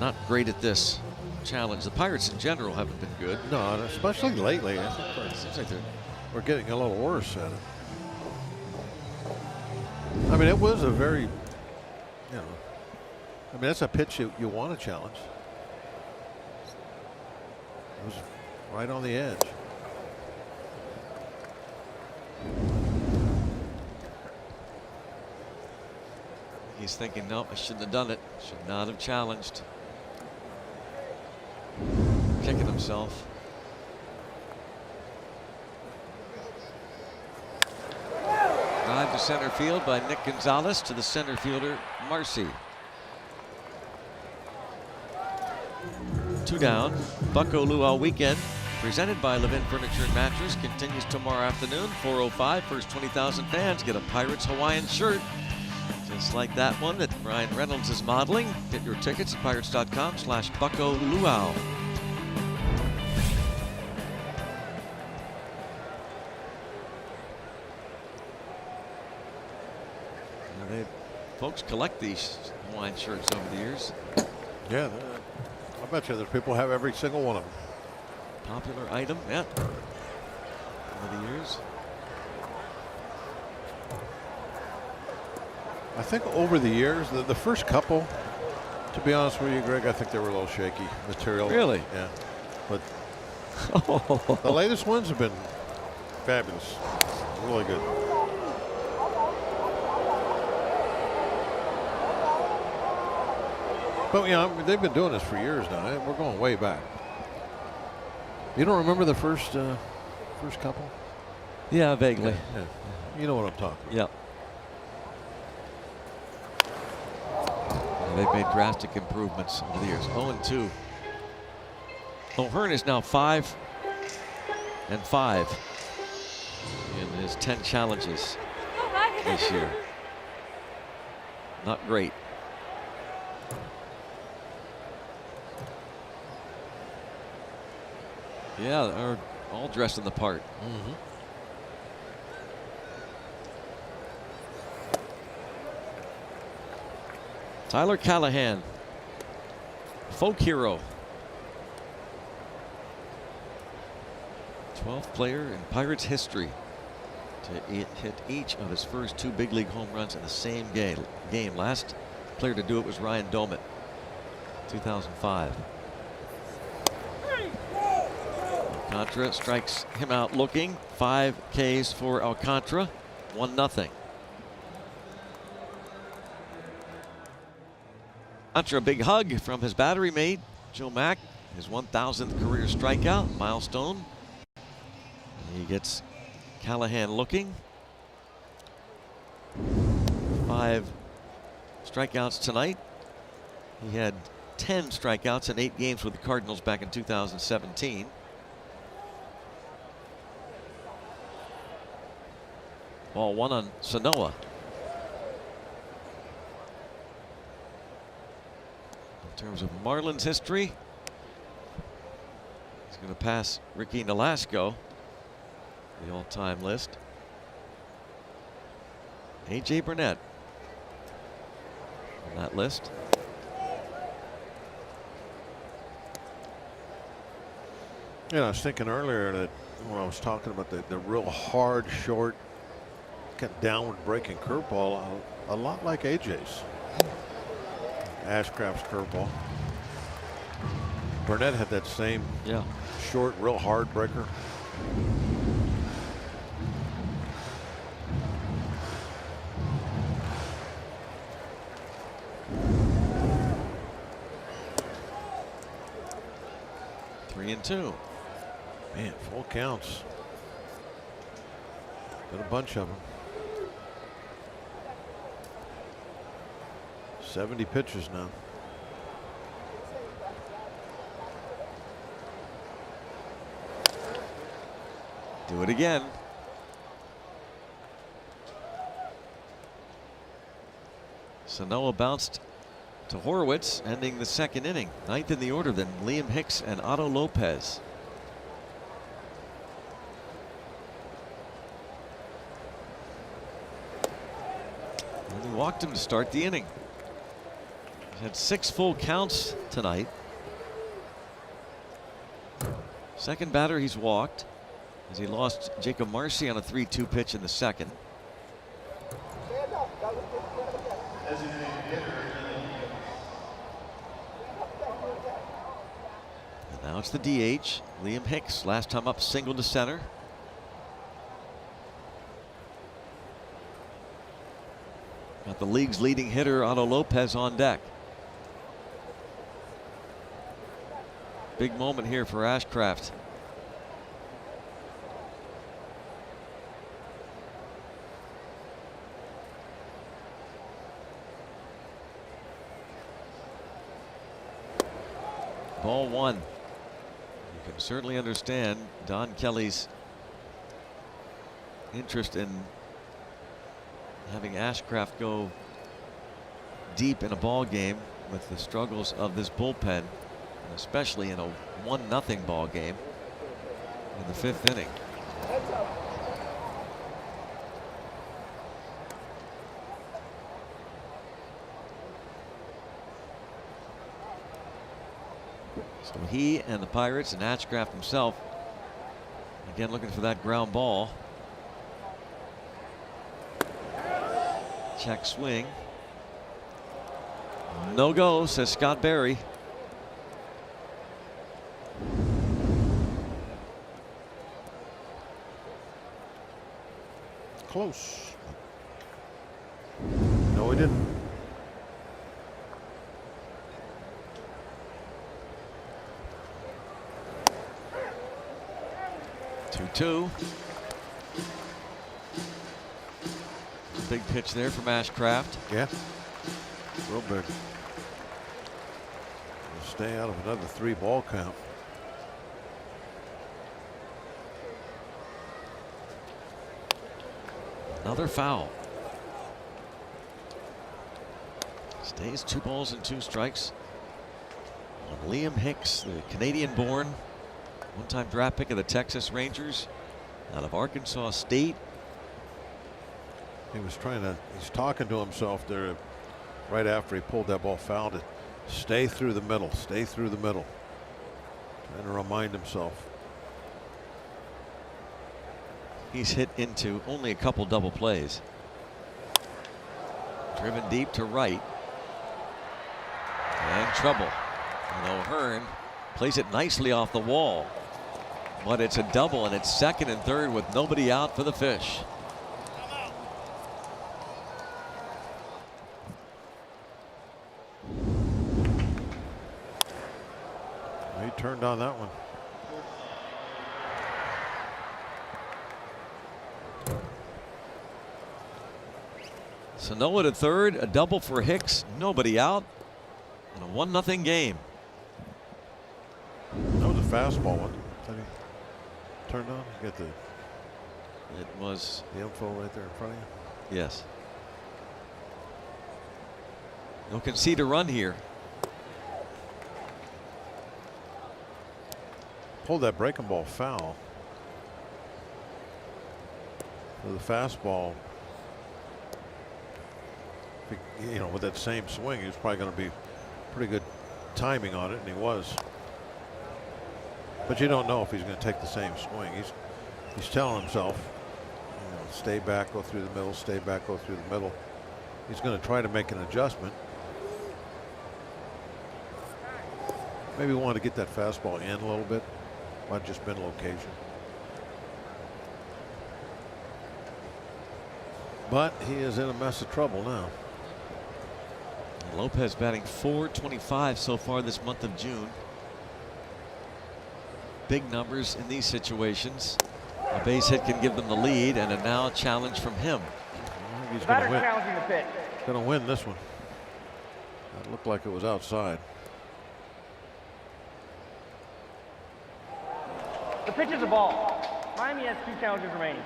not great at this challenge. The Pirates in general haven't been good. No, especially lately. I think It seems like we're getting a little worse at it. I mean, it was a very, you know, I mean, that's a pitch you want to challenge. It was right on the edge. he's thinking, nope, I shouldn't have done it. Should not have challenged. Kicking himself. Drive to center field by Nick Gonzalez to the center fielder, Marcy. 2 down. Bucko Luau weekend presented by Levin Furniture and Mattress continues tomorrow afternoon, 4:05. First 20,000 fans get a Pirates Hawaiian shirt, just like that one that Ryan Reynolds is modeling. Get your tickets at pirates.com/Bucko Luau. Folks collect these Hawaiian shirts over the years. Yeah, I bet you there's people who have every single one of them. Popular item, yeah. Over the years. I think over the years, the first couple, to be honest with you, Greg, I think they were a little shaky material. Really? Yeah. But the latest ones have been fabulous. Really good. But, you know, they've been doing this for years now. We're going way back. You don't remember the first couple? Yeah, vaguely. Yeah. You know what I'm talking about. Yeah. They've made drastic improvements over the years. 0-2. O'Hearn is now 5-5 in his 10 challenges this year. Not great. Yeah, they're all dressed in the part. Mm-hmm. Tyler Callahan, folk hero. 12th player in Pirates history to hit each of his first 2 big league home runs in the same game. Last player to do it was Ryan Doumit, 2005. Alcantara strikes him out looking. 5 Ks for Alcantara. 1-0. Alcantara, a big hug from his battery mate, Joe Mack. His 1,000th career strikeout milestone. He gets Callahan looking. 5 strikeouts tonight. He had 10 strikeouts in 8 games with the Cardinals back in 2017. Ball 1 on Sanoa. In terms of Marlins history, he's going to pass Ricky Nolasco, the all-time list. A.J. Burnett on that list. Yeah, I was thinking earlier that when I was talking about the real hard, short, kind of downward breaking curveball, a lot like AJ's. Ashcraft's curveball. Burnett had that same short, real hard breaker. Three and two. Man, full counts. Got a bunch of them. 70 pitches now. Do it again. Sanoa bounced to Horwitz, ending the second inning. 9th in the order, then Liam Hicks and Otto Lopez. And he walked him to start the inning. He's had 6 full counts tonight. Second batter he's walked, as he lost Jacob Marcy on a 3-2 pitch in the second. And now it's the DH, Liam Hicks. Last time up, single to center. Got the league's leading hitter, Otto Lopez, on deck. Big moment here for Ashcraft. Ball 1. You can certainly understand Don Kelly's interest in having Ashcraft go deep in a ball game with the struggles of this bullpen, especially in a 1-0 ball game in the 5th inning. So he and the Pirates and Ashcraft himself again looking for that ground ball. Check swing. No go, says Scott Berry. Close. No, he didn't. Two. Big pitch there from Ashcraft. Yeah. Real big. We'll stay out of another 3-ball count. Another foul. Stays 2 balls and 2 strikes on Liam Hicks, the Canadian-born, one-time draft pick of the Texas Rangers out of Arkansas State. He's talking to himself there right after he pulled that ball foul to stay through the middle, stay through the middle. Trying to remind himself. He's hit into only a couple double plays. Driven deep to right. And trouble. And O'Hearn plays it nicely off the wall. But it's a double, and it's 2nd and 3rd with nobody out for the Fish. He turned on that one. Sanoa to third, a double for Hicks, nobody out, and a 1-0 game. That was a fastball one. Turned on. You got It was the info right there in front of you. Yes. They'll concede a run here. Pulled that breaking ball foul. So the fastball, you know, with that same swing, he was probably going to be pretty good timing on it, and he was. But you don't know if he's going to take the same swing. He's telling himself, you know, stay back, go through the middle, stay back, go through the middle. He's going to try to make an adjustment. Maybe want to get that fastball in a little bit. Might have just been location. But he is in a mess of trouble now. Lopez batting .425 so far this month of June. Big numbers in these situations. A base hit can give them the lead, and a now challenge from him. He's going to win. Challenging the pitch. Going to win this one. That looked like it was outside. The pitch is a ball. Miami has 2 challenges remaining.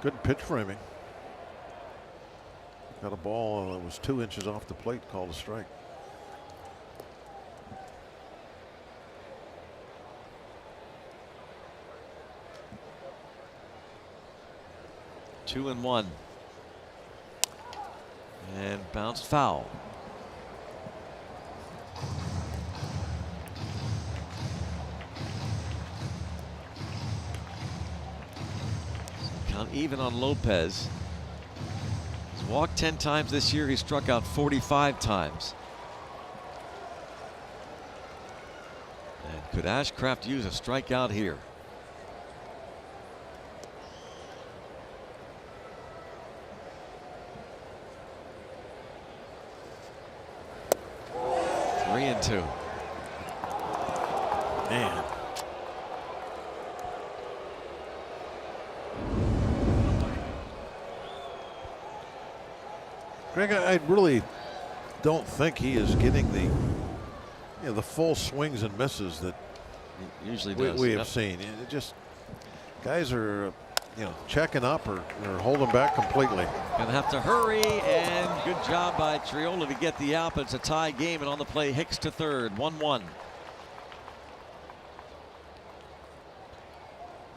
Good pitch framing. Got a ball that was 2 inches off the plate, called a strike. Two and one. And bounced foul. Count even on Lopez. He's walked 10 times this year. He's struck out 45 times. And could Ashcraft use a strikeout here? Three and two. Man. Greg, I really don't think he is getting the full swings and misses that He usually does. we have seen. It just, guys are, checking up or holding back completely. Gonna have to hurry, and good job by Triola to get the out, but it's a tie game, and on the play, Hicks to third, 1-1.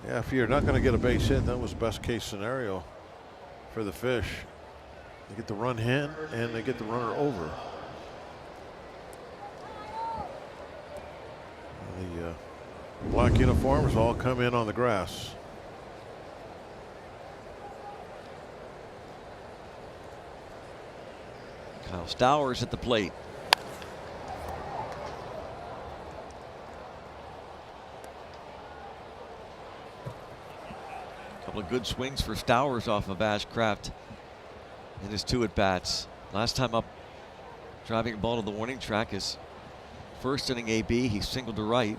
Yeah, if you're not going to get a base hit, that was best case scenario for the Fish. They get the run in and they get the runner over. The black uniforms all come in on the grass. Kyle Stowers at the plate. Couple of good swings for Stowers off of Ashcraft in his 2 at-bats. Last time up driving a ball to the warning track, his first inning AB, he singled to right.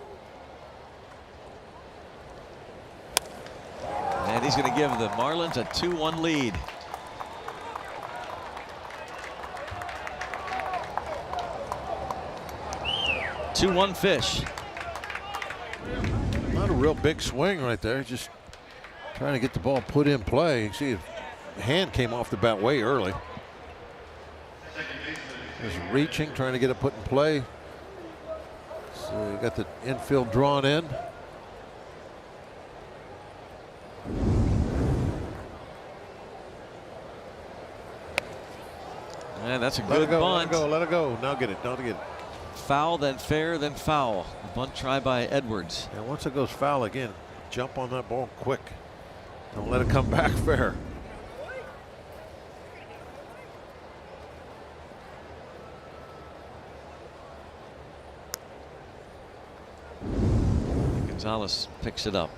And he's going to give the Marlins a 2-1 lead. Two-1 Fish. Not a real big swing right there. Just trying to get the ball put in play. You see his hand came off the bat way early. Just reaching, trying to get it put in play. So you got the infield drawn in. And that's a Let good it go, bunt. let it go, let it go. Now get it, don't get it. Foul, then fair, then foul. A bunt try by Edwards. And once it goes foul again, jump on that ball quick. Don't let it come back fair. Gonzalez picks it up.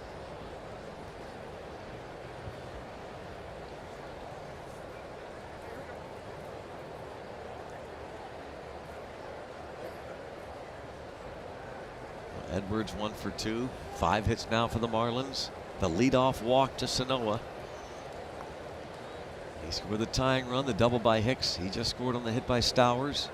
Edwards 1 for 2. 5 hits now for the Marlins. The leadoff walk to Sanoa. He scored the tying run, the double by Hicks. He just scored on the hit by Stowers.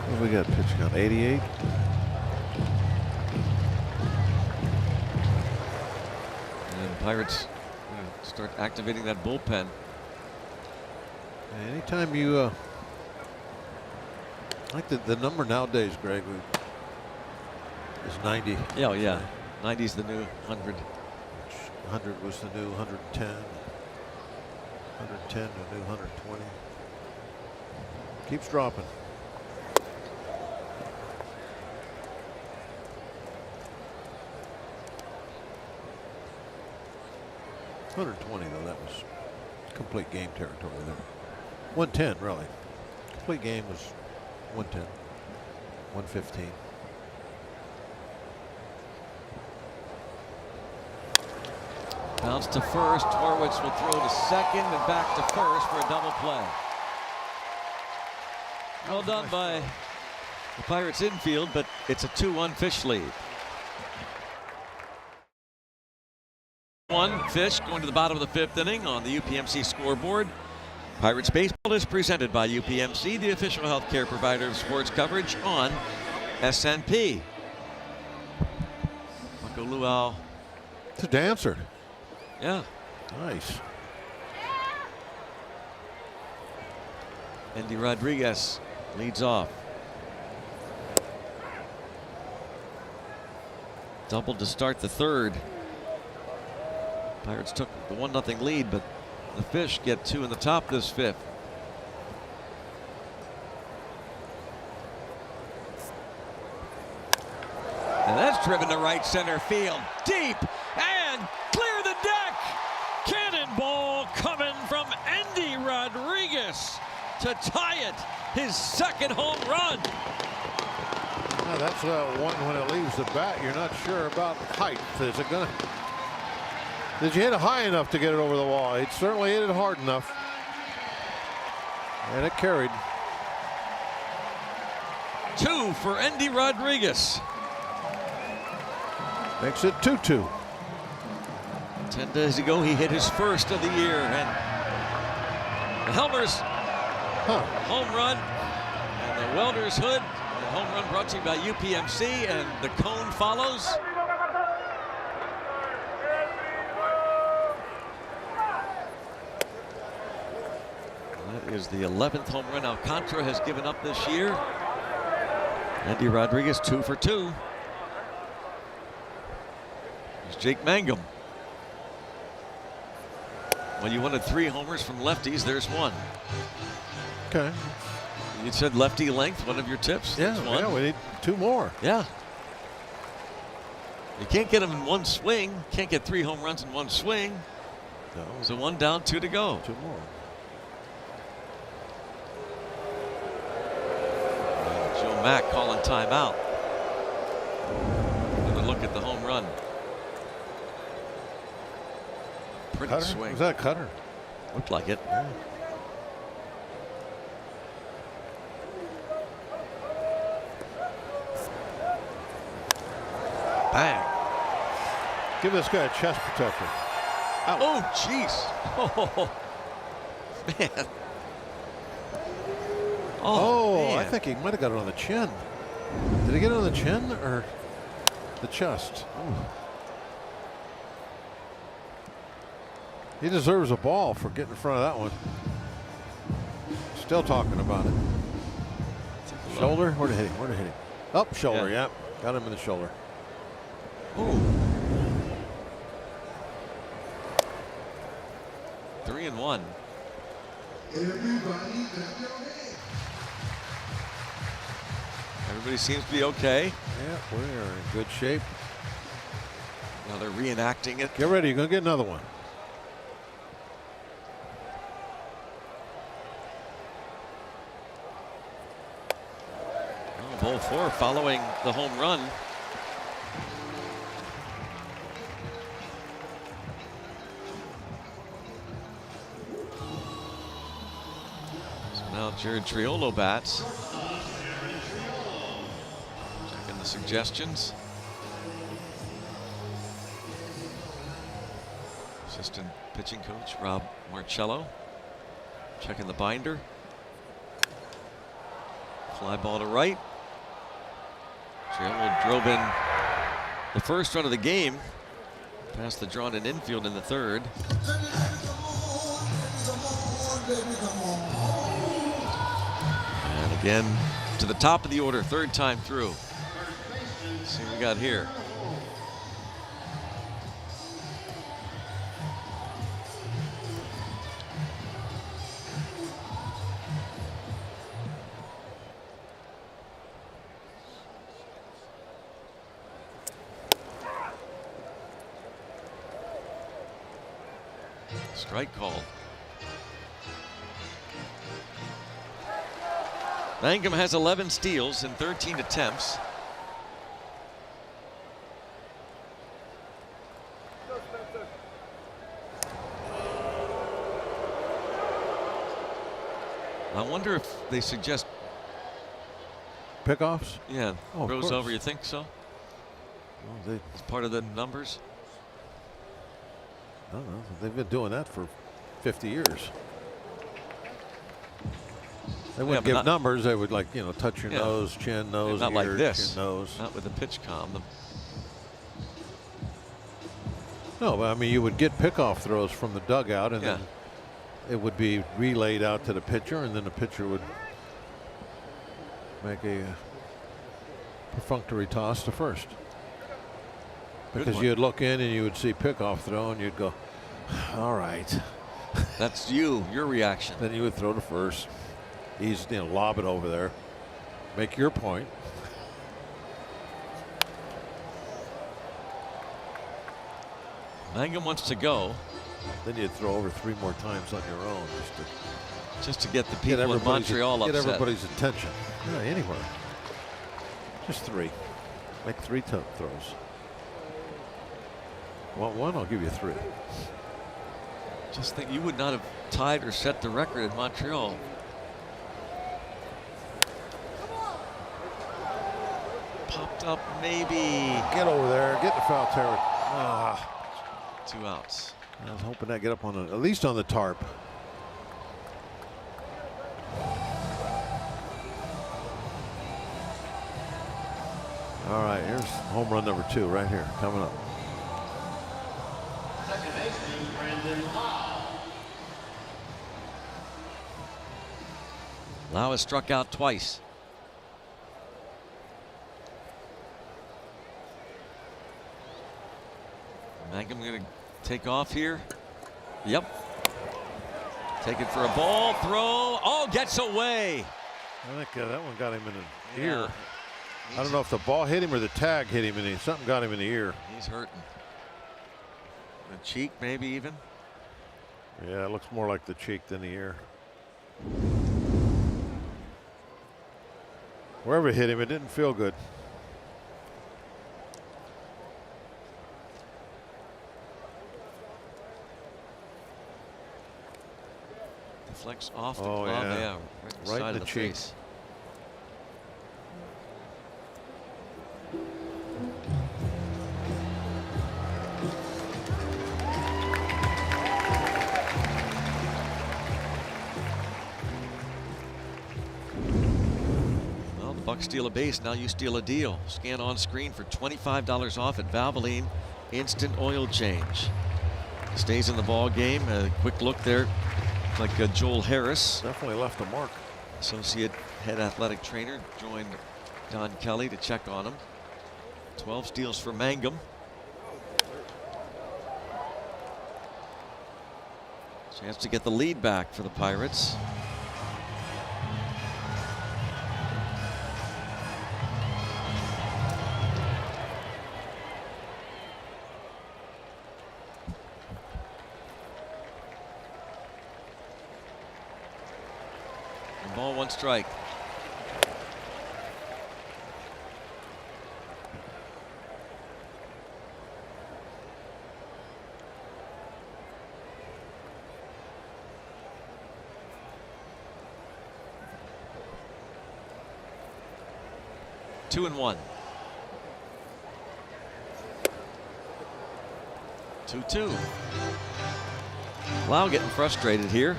What do we got pitch count? 88. And Pirates start activating that bullpen. Anytime you like the number nowadays, Greg, is 90. Yeah, oh yeah. 90's the new 100. 100 was the new 110. 110 the new 120. Keeps dropping. $120 though, that was complete game territory there. 110 really. Complete game was 110. 115. Bounce to first. Horwitz will throw to second and back to first for a double play. Well done by the Pirates infield, but it's a 2-1 Fish lead. Fish going to the bottom of the fifth inning on the UPMC scoreboard. Pirates baseball is presented by UPMC, the official healthcare provider of sports coverage on SNP. Marco Luau. It's a dancer. Yeah. Nice. Andy Rodriguez leads off. Doubled to start the third. Pirates took the 1-0 lead, but the Fish get 2 in the top this fifth. And that's driven to right center field. Deep and clear the deck. Cannonball coming from Andy Rodriguez to tie it. His second home run. Now that's one when it leaves the bat. You're not sure about height. Is it gonna? Did you hit it high enough to get it over the wall? It certainly hit it hard enough. And it carried. 2 for Andy Rodriguez. Makes it 2-2. 10 days ago, he hit his first of the year. And the Helmers home run. And the Welders Hood. The home run brought to you by UPMC. And the cone follows. That is the 11th home run Alcantara has given up this year. Andy Rodriguez 2 for 2. There's Jake Mangum. Well, you wanted 3 homers from lefties. There's 1. Okay. You said lefty length, one of your tips. Yeah, There's 1. yeah, we need 2 more. Yeah. You can't get them in one swing. Can't get 3 home runs in one swing. No. So 1 down, 2 to go. 2 more. Joe Mack calling timeout. Another look at the home run. Pretty Cutter? swing. Was that a cutter? Looked like it. Yeah. Bang. Give this guy a chest protector. Out. Oh, jeez. Oh, man. Oh, man. I think he might have got it on the chin. Did he get it on the chin or the chest? Ooh. He deserves a ball for getting in front of that one. Still talking about it. Shoulder? Where did it hit him? Where did it hit him? Up shoulder, yeah. Got him in the shoulder. Ooh. 3-1. Everybody seems to be okay. Yeah, we are in good shape. Now they're reenacting it. Get ready, you're going to get another one. Oh, hole 4 following the home run. So now Jared Triolo bats. Checking the suggestions. Assistant pitching coach Rob Marcello checking the binder. Fly ball to right. Trammell drove in the first run of the game past the drawn-in infield in the third. And again to the top of the order, third time through. Let's see what we got here. Strike called. Mangum has 11 steals in 13 attempts. I wonder if they suggest pickoffs. Yeah, oh, throws over. You think so? Well, it's part of the numbers. I don't know. They've been doing that for 50 years. They wouldn't give numbers. They would, like, you know, touch your nose, chin, nose, not ear, like this. chin, nose. Not with the pitch com. No, but I mean, you would get pickoff throws from the dugout, and then it would be relayed out to the pitcher, and then the pitcher would make a perfunctory toss to first. Because you'd look in and you would see pickoff throw, and you'd go, all right. That's your reaction. Then you would throw to first. He's, you know, lob it over there. Make your point. Mangum wants to go. Then you'd throw over 3 more times on your own just to get the people in Montreal upset. Get everybody's attention. Yeah, anywhere. Just 3. Make 3 throws. Want 1? I'll give you 3. Just think you would not have tied or set the record in Montreal. Popped up, maybe. Get over there. Get the foul territory. 2 outs. I was hoping that get up on at least on the tarp. All right, here's home run number 2 right here coming up. Lau has struck out twice. Mangum going to take off here. Yep. Take it for a ball. Throw. Oh, gets away. I think that one got him in the ear. I don't know if the ball hit him or the tag hit him, and something got him in the ear. He's hurting. The cheek, maybe even. Yeah, it looks more like the cheek than the ear. Wherever it hit him, it didn't feel good. Deflects off the glove, yeah, right in the cheek. Face. Bucks steal a base, now you steal a deal. Scan on screen for $25 off at Valvoline Instant Oil Change. Stays in the ball game. A quick look there, like Joel Harris. Definitely left a mark. Associate head athletic trainer joined Don Kelly to check on him. 12 steals for Mangum. Chance to get the lead back for the Pirates. Ball, 1 strike. Two and 1. 2-2. Lau getting frustrated here.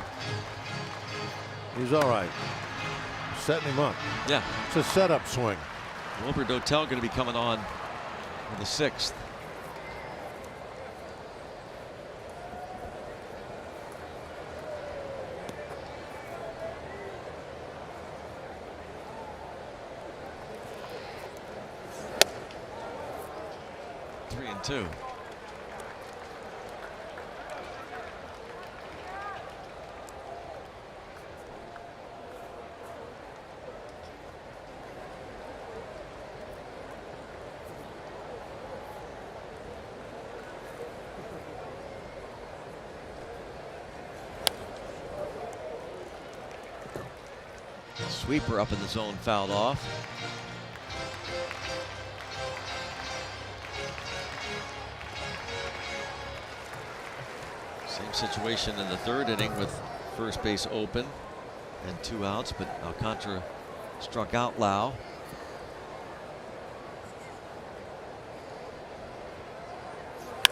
He's all right. Setting him up. Yeah. It's a setup swing. Wilbur Dotel going to be coming on for the 6th. Three and two. Sweeper up in the zone, fouled off. Same situation in the 3rd inning with first base open and 2 outs, but Alcantara struck out Lau.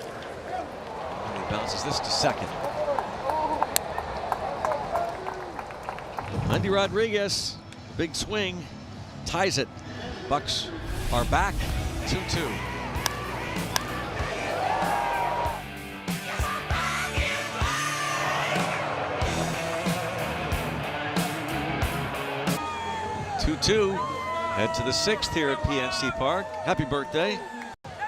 And he bounces this to second. Andy Rodriguez, big swing, ties it. Bucks are back, 2-2. Head to the 6th here at PNC Park. Happy birthday.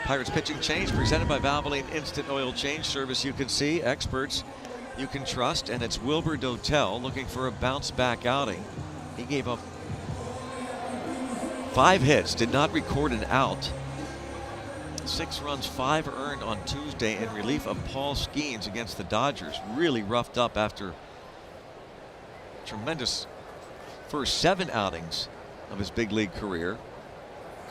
Pirates pitching change presented by Valvoline Instant Oil Change Service. You can see experts you can trust, and it's Wilbur Dotel looking for a bounce back outing. He gave up 5 hits, did not record an out. 6 runs, 5 earned on Tuesday in relief of Paul Skeens against the Dodgers. Really roughed up after tremendous first 7 outings of his big league career.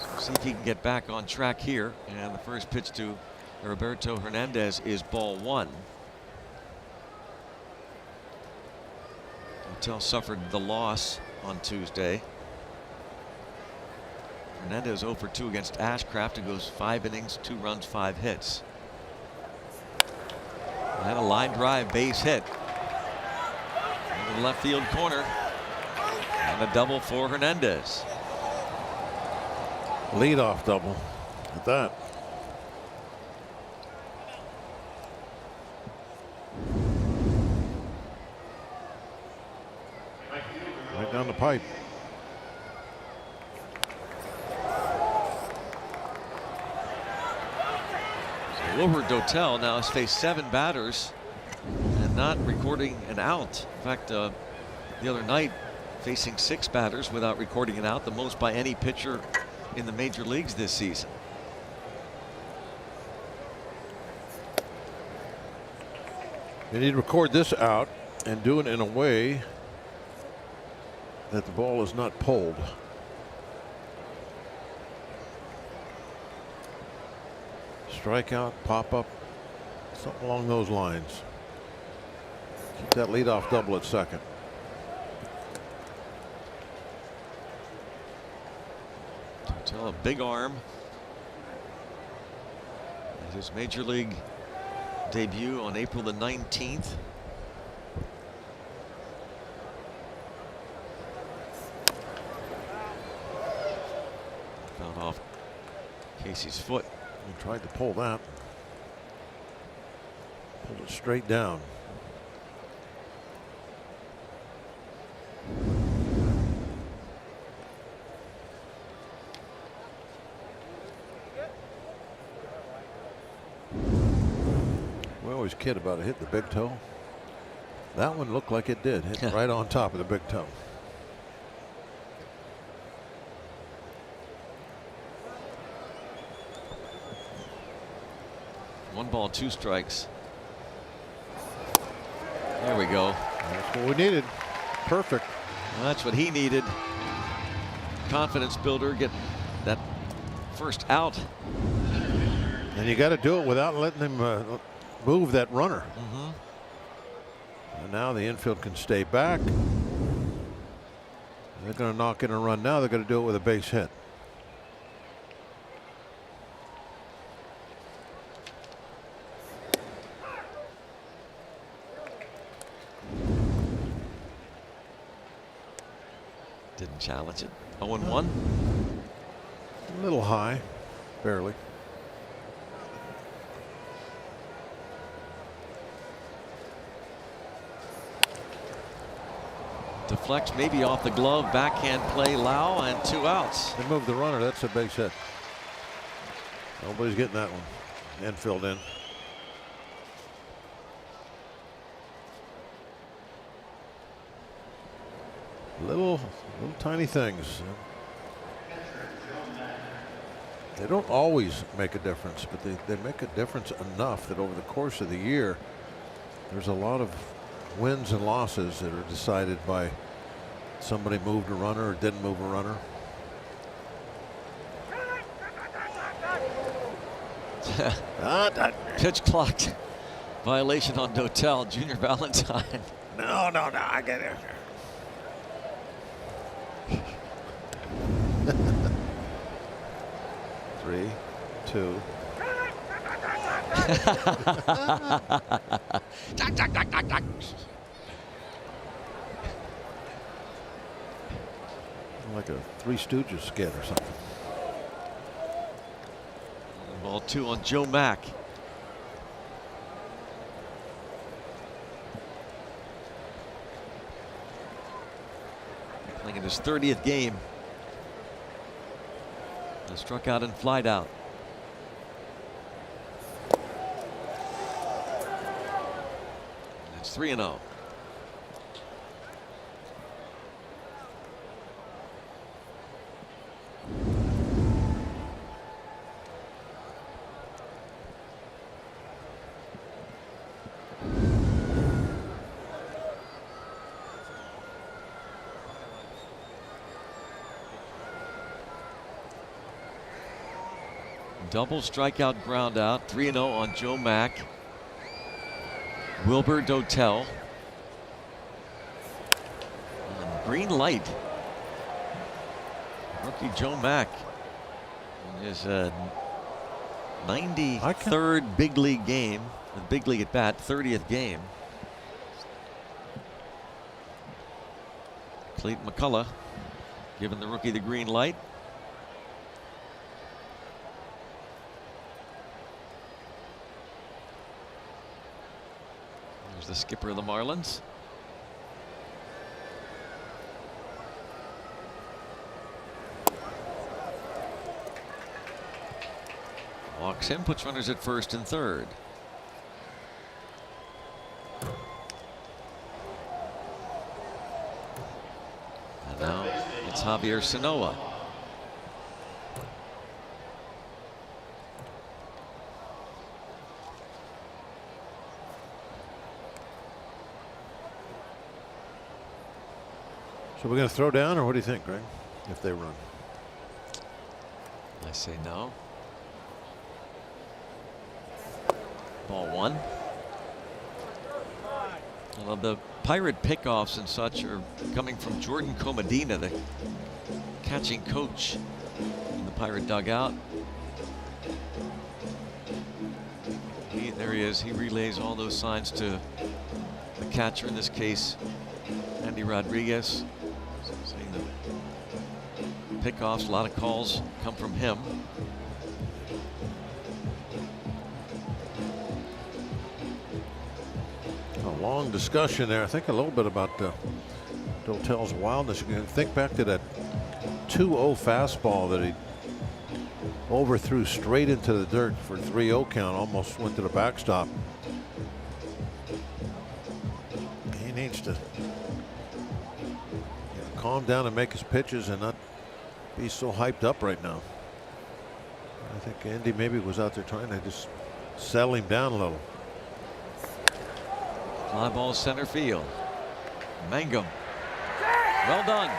So see if he can get back on track here. And the first pitch to Roberto Hernandez is ball 1. Dotel suffered the loss on Tuesday. Hernandez 0 for 2 against Ashcraft, who goes 5 innings, 2 runs, 5 hits. And a line drive base hit into the left field corner. And a double for Hernandez. Leadoff double at that. Right down the pipe. So Wilbur Dotel now has faced 7 batters and not recording an out. In fact, the other night facing 6 batters without recording an out, the most by any pitcher in the major leagues this season. You need to record this out and do it in a way that the ball is not pulled. Strikeout, pop up, something along those lines. Keep that leadoff double at second. Dotel, a big arm. His major league debut on April the 19th. Found off Casey's foot. He tried to pull that. Pulled it straight down. We always kid about it hitting the big toe. That one looked like it did. Hit right on top of the big toe. One ball, 2 strikes. There we go. That's what we needed. Perfect. Well, that's what he needed. Confidence builder, get that first out. And you got to do it without letting him move that runner. And now the infield can stay back. They're going to knock in a run now. They're going to do it with a base hit. Didn't challenge it. 0-1. A little high, barely. Deflects maybe off the glove. Backhand play, Lau, and 2 outs. They moved the runner. That's a base hit. Nobody's getting that one. And filled in. Little tiny things. They don't always make a difference, but they make a difference enough that over the course of the year, there's a lot of wins and losses that are decided by somebody moved a runner or didn't move a runner. Pitch clock violation on Dotel. Junior Valentine. No, I get it. 3, 2. Like a Three Stooges skit or something. Ball 2 on Joe Mack. Playing in his 30th game. Struck out and flied out. That's 3-0. Double strikeout, ground out. 3-0 on Joe Mack. Wilbur Dotel. And green light. Rookie Joe Mack in his 93rd big league game, the big league at bat, 30th game. Clayton McCullough giving the rookie the green light. The skipper of the Marlins. Walks him, puts runners at first and third. And now it's Javier Sanoa. So we're going to throw down, or what do you think, Greg, if they run? I say no. Ball 1. Well, the Pirate pickoffs and such are coming from Jordan Comedina, the catching coach in the Pirate dugout. There he is. He relays all those signs to the catcher, in this case, Andy Rodriguez. Saying the pickoffs, a lot of calls come from him. A long discussion there. I think a little bit about Dotel's wildness. You can think back to that 2-0 fastball that he overthrew straight into the dirt for 3-0 count. Almost went to the backstop. He needs to calm down and make his pitches and not be so hyped up right now. I think Andy maybe was out there trying to just settle him down a little. Fly ball center field. Mangum. Well done.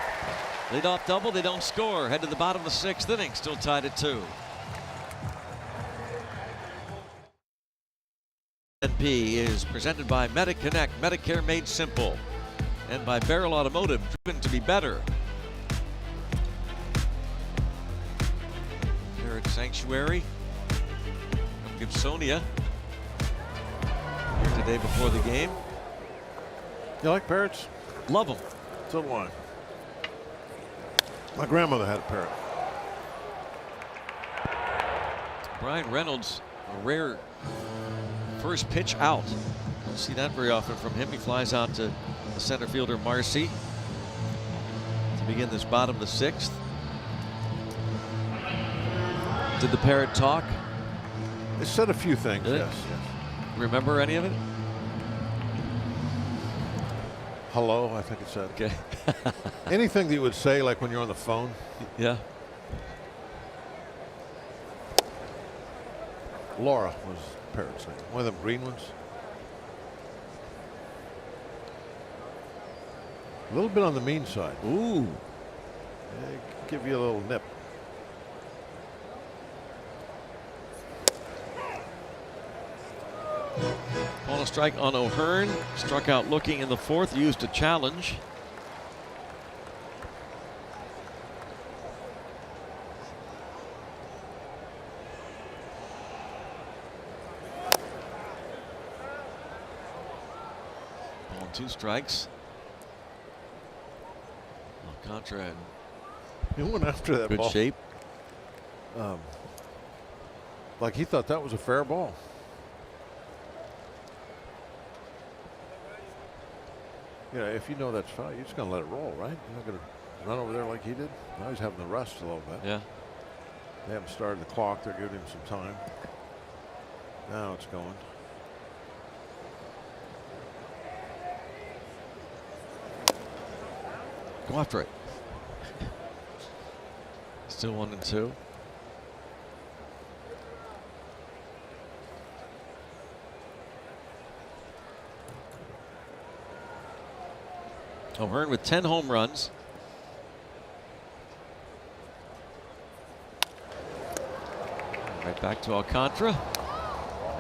Leadoff double. They don't score. Head to the bottom of the 6th inning. Still tied at 2. MLB is presented by MediConnect, Medicare made simple, and by Barrel Automotive, driven to be better. Here at Sanctuary, Gibsonia, here today before the game. You like parrots? Love them. So do I. My grandmother had a parrot. Brian Reynolds, a rare first pitch out. Don't see that very often from him. He flies out to the center fielder Marcy to begin this bottom of the 6th. Did the parrot talk? It said a few things. Did it? Yes. Remember any of it? Hello, I think it said. Okay. Anything that you would say, like when you're on the phone. Yeah. Laura was the parrot's name. One of them green ones. A little bit on the mean side. Ooh. Yeah, give you a little nip. On a strike on O'Hearn. Struck out looking in the 4th. Used a challenge. Ball and 2 strikes. Alcantara in He went after that good ball. shape. Like he thought that was a fair ball. You know, if you know that's foul, you're just going to let it roll, right? You're not going to run over there like he did. Now he's having to rest a little bit. Yeah. They haven't started the clock. They're giving him some time. Now it's going. Go after it. Still 1-2. O'Hearn with 10 home runs. Right back to Alcantara.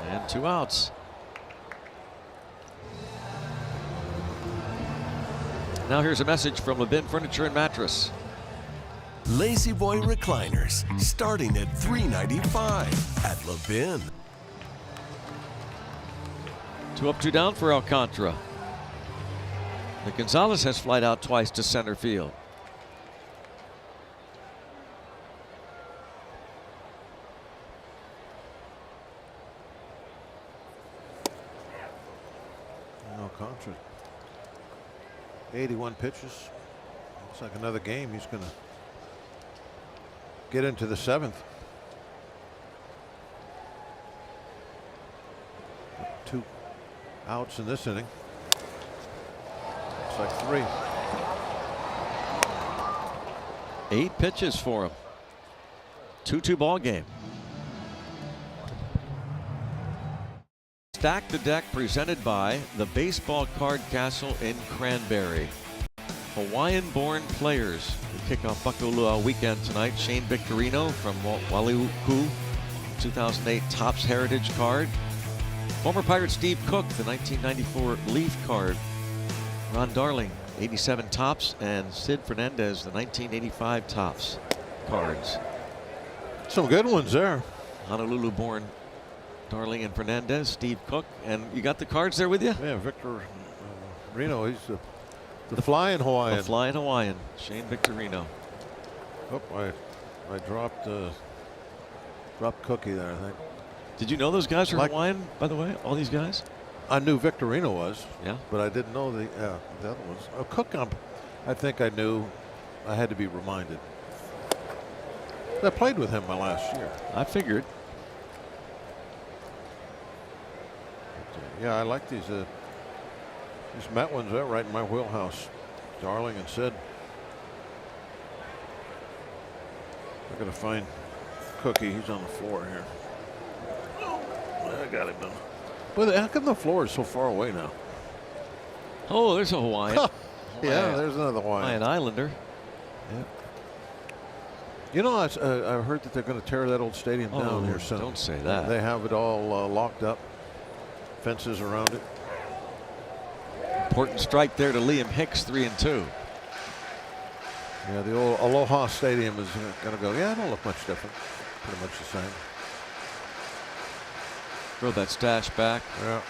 And 2 outs. Now here's a message from Levin Furniture and Mattress. Lazy Boy recliners starting at $395 at Levin. 2 up, 2 down for Alcantara. Nick Gonzalez has flied out twice to center field. Alcantara. 81 pitches. Looks like another game. He's going to get into the 7th. 2 outs in this inning. Looks like 3. 8 pitches for him. 2-2 ball game. Stack the Deck presented by the Baseball Card Castle in Cranberry. Hawaiian-born players who kick off Paku'ulua weekend tonight. Shane Victorino from Waliuku, 2008 Topps Heritage card. Former Pirate Steve Cook, the 1994 Leaf card. Ron Darling, 87 Topps, and Sid Fernandez, the 1985 Topps cards. Some good ones there. Honolulu-born Darling and Fernandez, Steve Cook, and you got the cards there with you? Yeah, Victor Reno, he's the flying Hawaiian. The flying Hawaiian, Shane Victorino. Oh, I dropped Cookie there, I think. Did you know those guys are Hawaiian, by the way? All these guys? I knew Victorino was. Yeah. But I didn't know the other ones. Oh, Cook, I think I knew. I had to be reminded. I played with him my last year. I figured. Yeah, I like these Met ones. They're right in my wheelhouse. Darling and Sid. I'm going to find Cookie. He's on the floor here. I got him now. But how come the floor is so far away now? Oh, there's a Hawaiian. Yeah, there's another Hawaiian. Hawaiian Islander. Yeah. You know, I heard that they're going to tear that old stadium down here soon. Don't say that. They have it all locked up. Fences around it. Important strike there to Liam Hicks, 3-2. Yeah, the old Aloha Stadium is going to go. Yeah, it don't look much different. Pretty much the same. Throw that stash back. Yeah.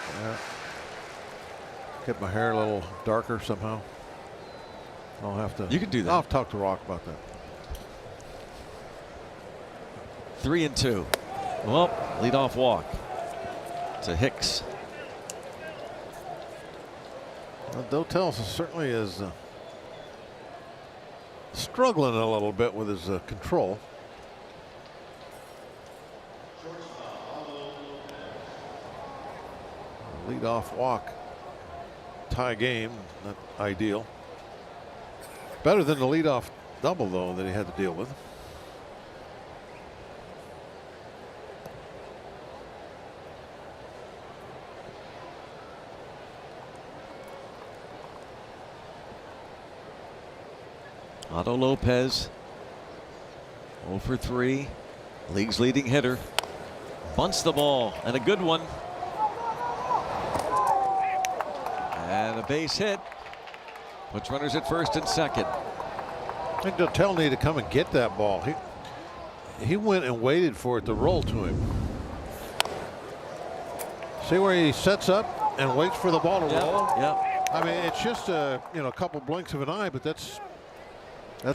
Get my hair a little darker somehow. I'll have to. You can do that. I'll talk to Rock about that. 3-2. Well, leadoff walk to Hicks. Well, Dotel certainly is struggling a little bit with his control. Leadoff walk, tie game, not ideal. Better than the leadoff double, though, that he had to deal with. Otto Lopez 0 for 3. League's leading hitter. Bunts the ball, and a good one. And a base hit. Puts runners at first and second. I think Dotel needed to come and get that ball. He went and waited for it to roll to him. See where he sets up and waits for the ball to roll? Yep. I mean, it's just a couple blinks of an eye, but that's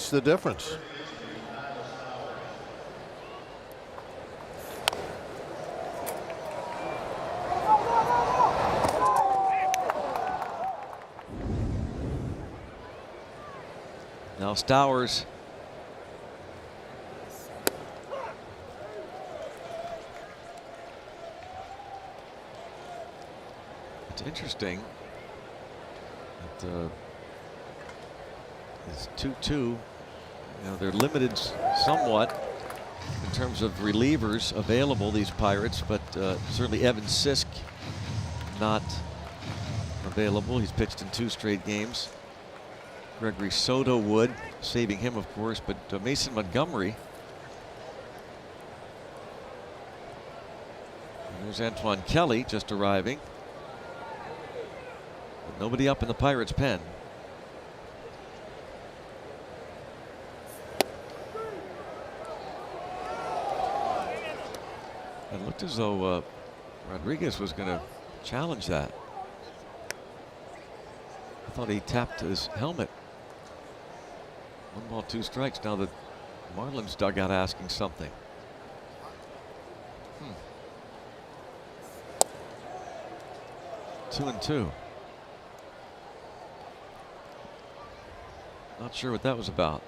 the difference. Now Stowers. It's interesting that it's 2-2. You know, they're limited somewhat in terms of relievers available, these Pirates, but certainly Evan Sisk not available. He's pitched in 2 straight games. Gregory Soto would, saving him, of course, but Mason Montgomery. And there's Antoine Kelly just arriving. But nobody up in the Pirates' pen. It looked as though Rodriguez was going to challenge that. I thought he tapped his helmet. 1 ball, 2 strikes. Now the Marlins dugout asking something. 2-2. Not sure what that was about.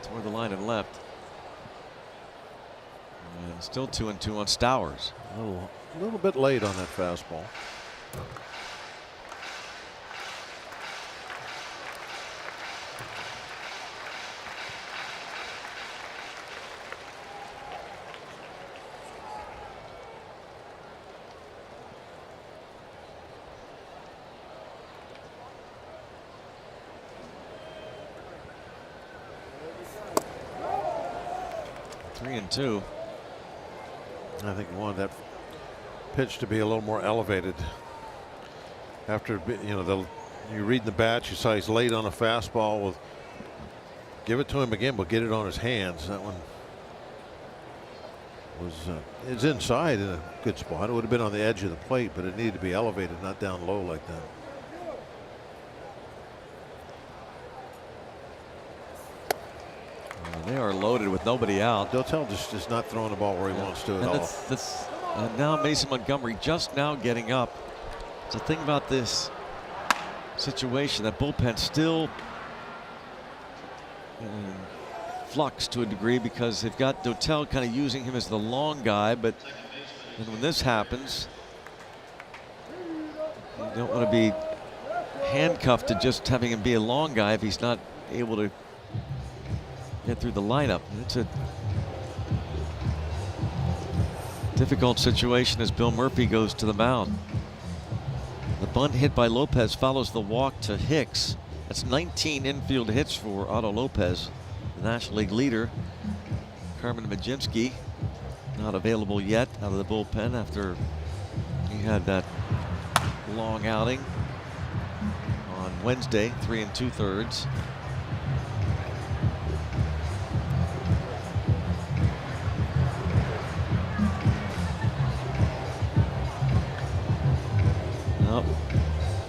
Toward the line and left. And still 2-2 on Stowers. A little bit late on that fastball. Two. I think you wanted that pitch to be a little more elevated. After you read the bat, you saw he's late on a fastball. With give it to him again, but get it on his hands. That one was it's inside in a good spot. It would have been on the edge of the plate, but it needed to be elevated, not down low like that. They are loaded with nobody out. Dotel just is not throwing the ball where he wants to at all. And now Mason Montgomery just now getting up. The thing about this situation, that bullpen still in flux to a degree, because they've got Dotel kind of using him as the long guy, but then when this happens, you don't want to be handcuffed to just having him be a long guy if he's not able to get through the lineup. It's a difficult situation as Bill Murphy goes to the mound. The bunt hit by Lopez follows the walk to Hicks. That's 19 infield hits for Otto Lopez, the National League leader. Carmen Majinski not available yet out of the bullpen after he had that long outing on Wednesday, 3 2/3.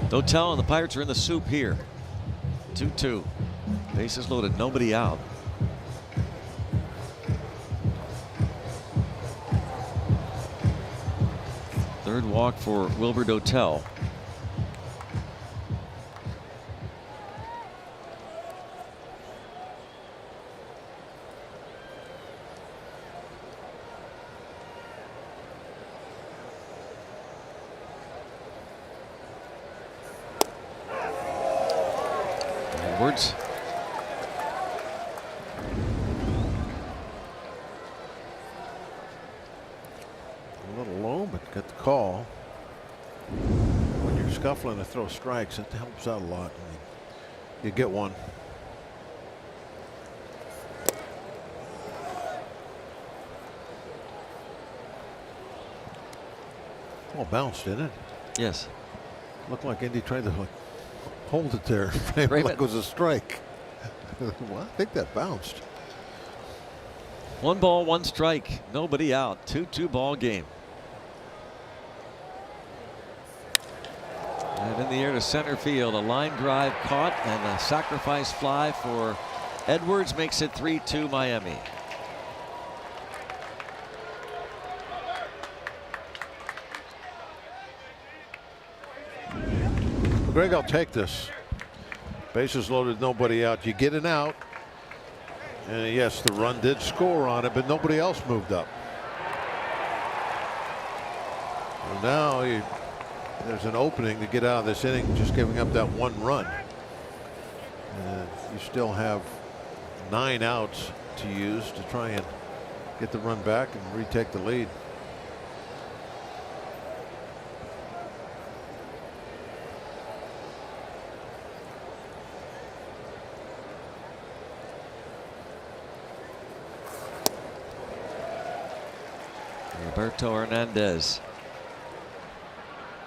Dotel and the Pirates are in the soup here. 2-2. Bases loaded, nobody out. Third walk for Wilbur Dotel. Edwards. A little low, but got the call. When you're scuffling to throw strikes, it helps out a lot. I mean, you get one. Well, bounced, didn't it? Yes. Looked like Indy tried to hold it there. Like it was a strike. Well, I think that bounced. 1 ball, 1 strike. Nobody out. 2-2 ball game. And in the air to center field. A line drive caught and a sacrifice fly for Edwards makes it 3-2 Miami. Greg, I'll take this. Bases loaded, nobody out. You get an out. And yes, the run did score on it, but nobody else moved up. Well, now there's an opening to get out of this inning, just giving up that 1 run. And you still have 9 outs to use to try and get the run back and retake the lead. Roberto Hernandez.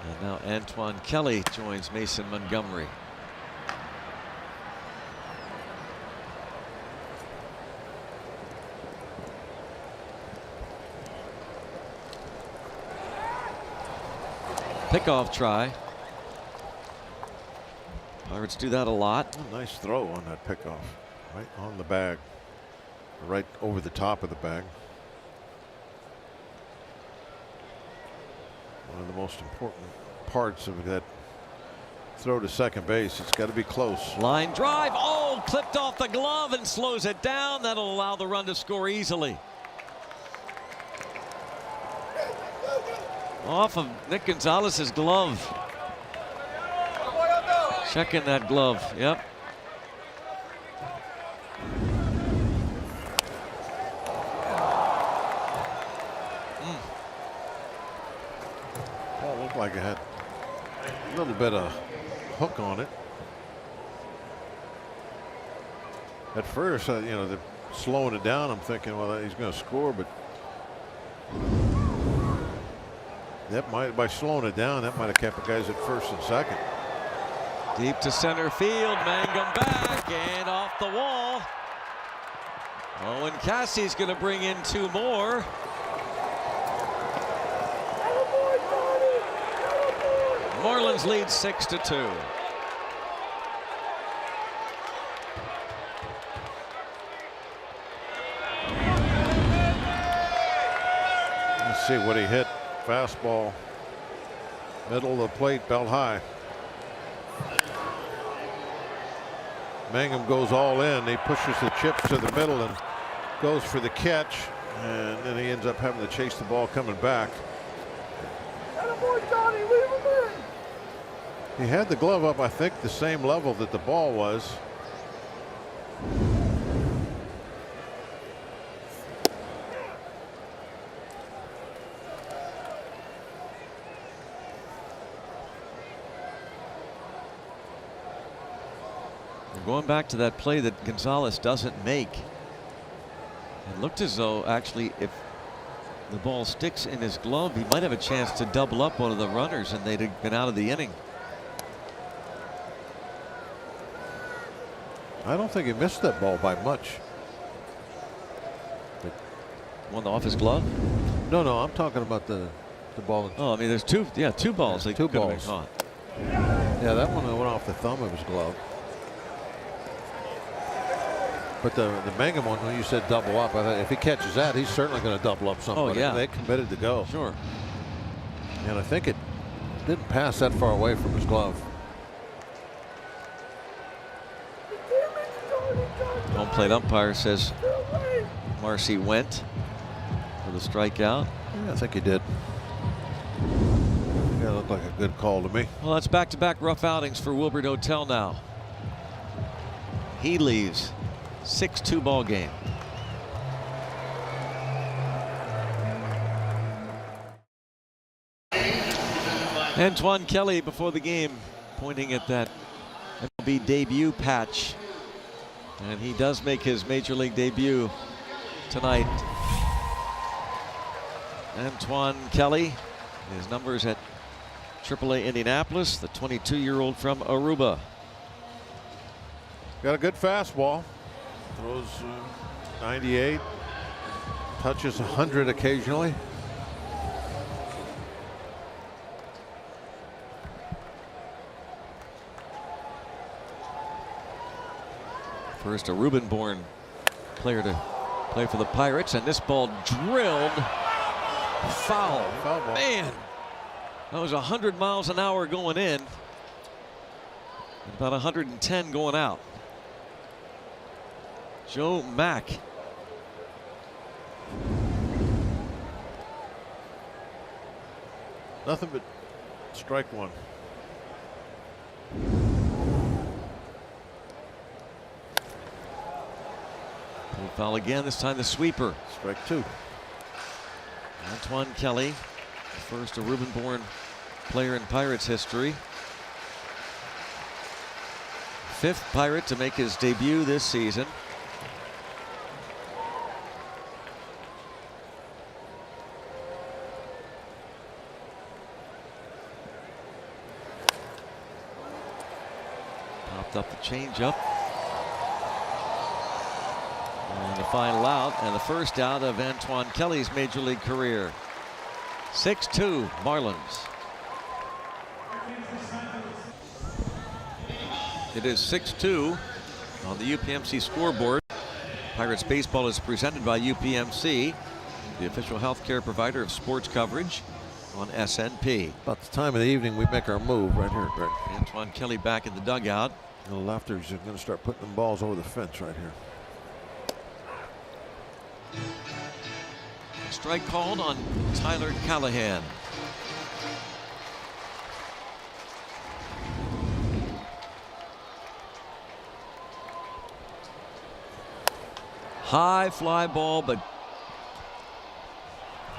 And now Antoine Kelly joins Mason Montgomery. Pickoff try. Pirates do that a lot. Oh, nice throw on that pickoff. Right on the bag. Right over the top of the bag. One of the most important parts of that throw to second base. It's got to be close. Line drive. Oh, clipped off the glove and slows it down. That'll allow the run to score easily. Off of Nick Gonzalez's glove. Checking that glove. Yep. Looked like it had a little bit of hook on it. At first, you know, they're slowing it down. I'm thinking, well, he's going to score, but that might, by slowing it down, that might have kept the guys at first and second. Deep to center field. Mangum back and off the wall. Owen Cassie's going to bring in 2 more. Marlins lead 6-2. Let's see what he hit. Fastball, middle of the plate, belt high. Mangum goes all in. He pushes the chips to the middle and goes for the catch, and then he ends up having to chase the ball coming back. He had the glove up, I think, the same level that the ball was. Going back to that play that Gonzalez doesn't make. It looked as though actually if the ball sticks in his glove, he might have a chance to double up one of the runners and they'd have been out of the inning. I don't think he missed that ball by much. But one off his glove? No, I'm talking about the ball. Oh, I mean, there's 2 balls. Yeah, 2 balls. Caught. Yeah, that one went off the thumb of his glove. But the Mangum one, when you said double up, I thought if he catches that, he's certainly going to double up somebody. Oh, yeah. They committed to go. Sure. And I think it didn't pass that far away from his glove. Home plate umpire says Marcy went for the strikeout. Yeah, I think he did. Yeah, looked like a good call to me. Well, that's back-to-back rough outings for Wilbert Hotel now. He leaves. 6-2 ball game. Antoine Kelly before the game pointing at that MLB debut patch. And he does make his major league debut tonight. Antoine Kelly, his numbers at AAA Indianapolis, the 22-year-old from Aruba. Got a good fastball. Throws 98. Touches 100 occasionally. First Aruban-born player to play for the Pirates, and this ball drilled foul. Foul ball. Man, that was 100 miles an hour going in, and about 110 going out. Joe Mack. Nothing but strike one. Foul again, this time the sweeper. Strike two. Antoine Kelly, first Aruban-born player in Pirates history. Fifth Pirate to make his debut this season. Popped up the changeup. And the final out, and the first out of Antoine Kelly's major league career. 6-2 Marlins. It is 6-2 on the UPMC scoreboard. Pirates baseball is presented by UPMC, the official healthcare provider of sports coverage on SNP. About the time of the evening we make our move right here, Greg. Antoine Kelly back in the dugout. The lefters are going to start putting them balls over the fence right here. Strike called on Tyler Callahan. High fly ball, but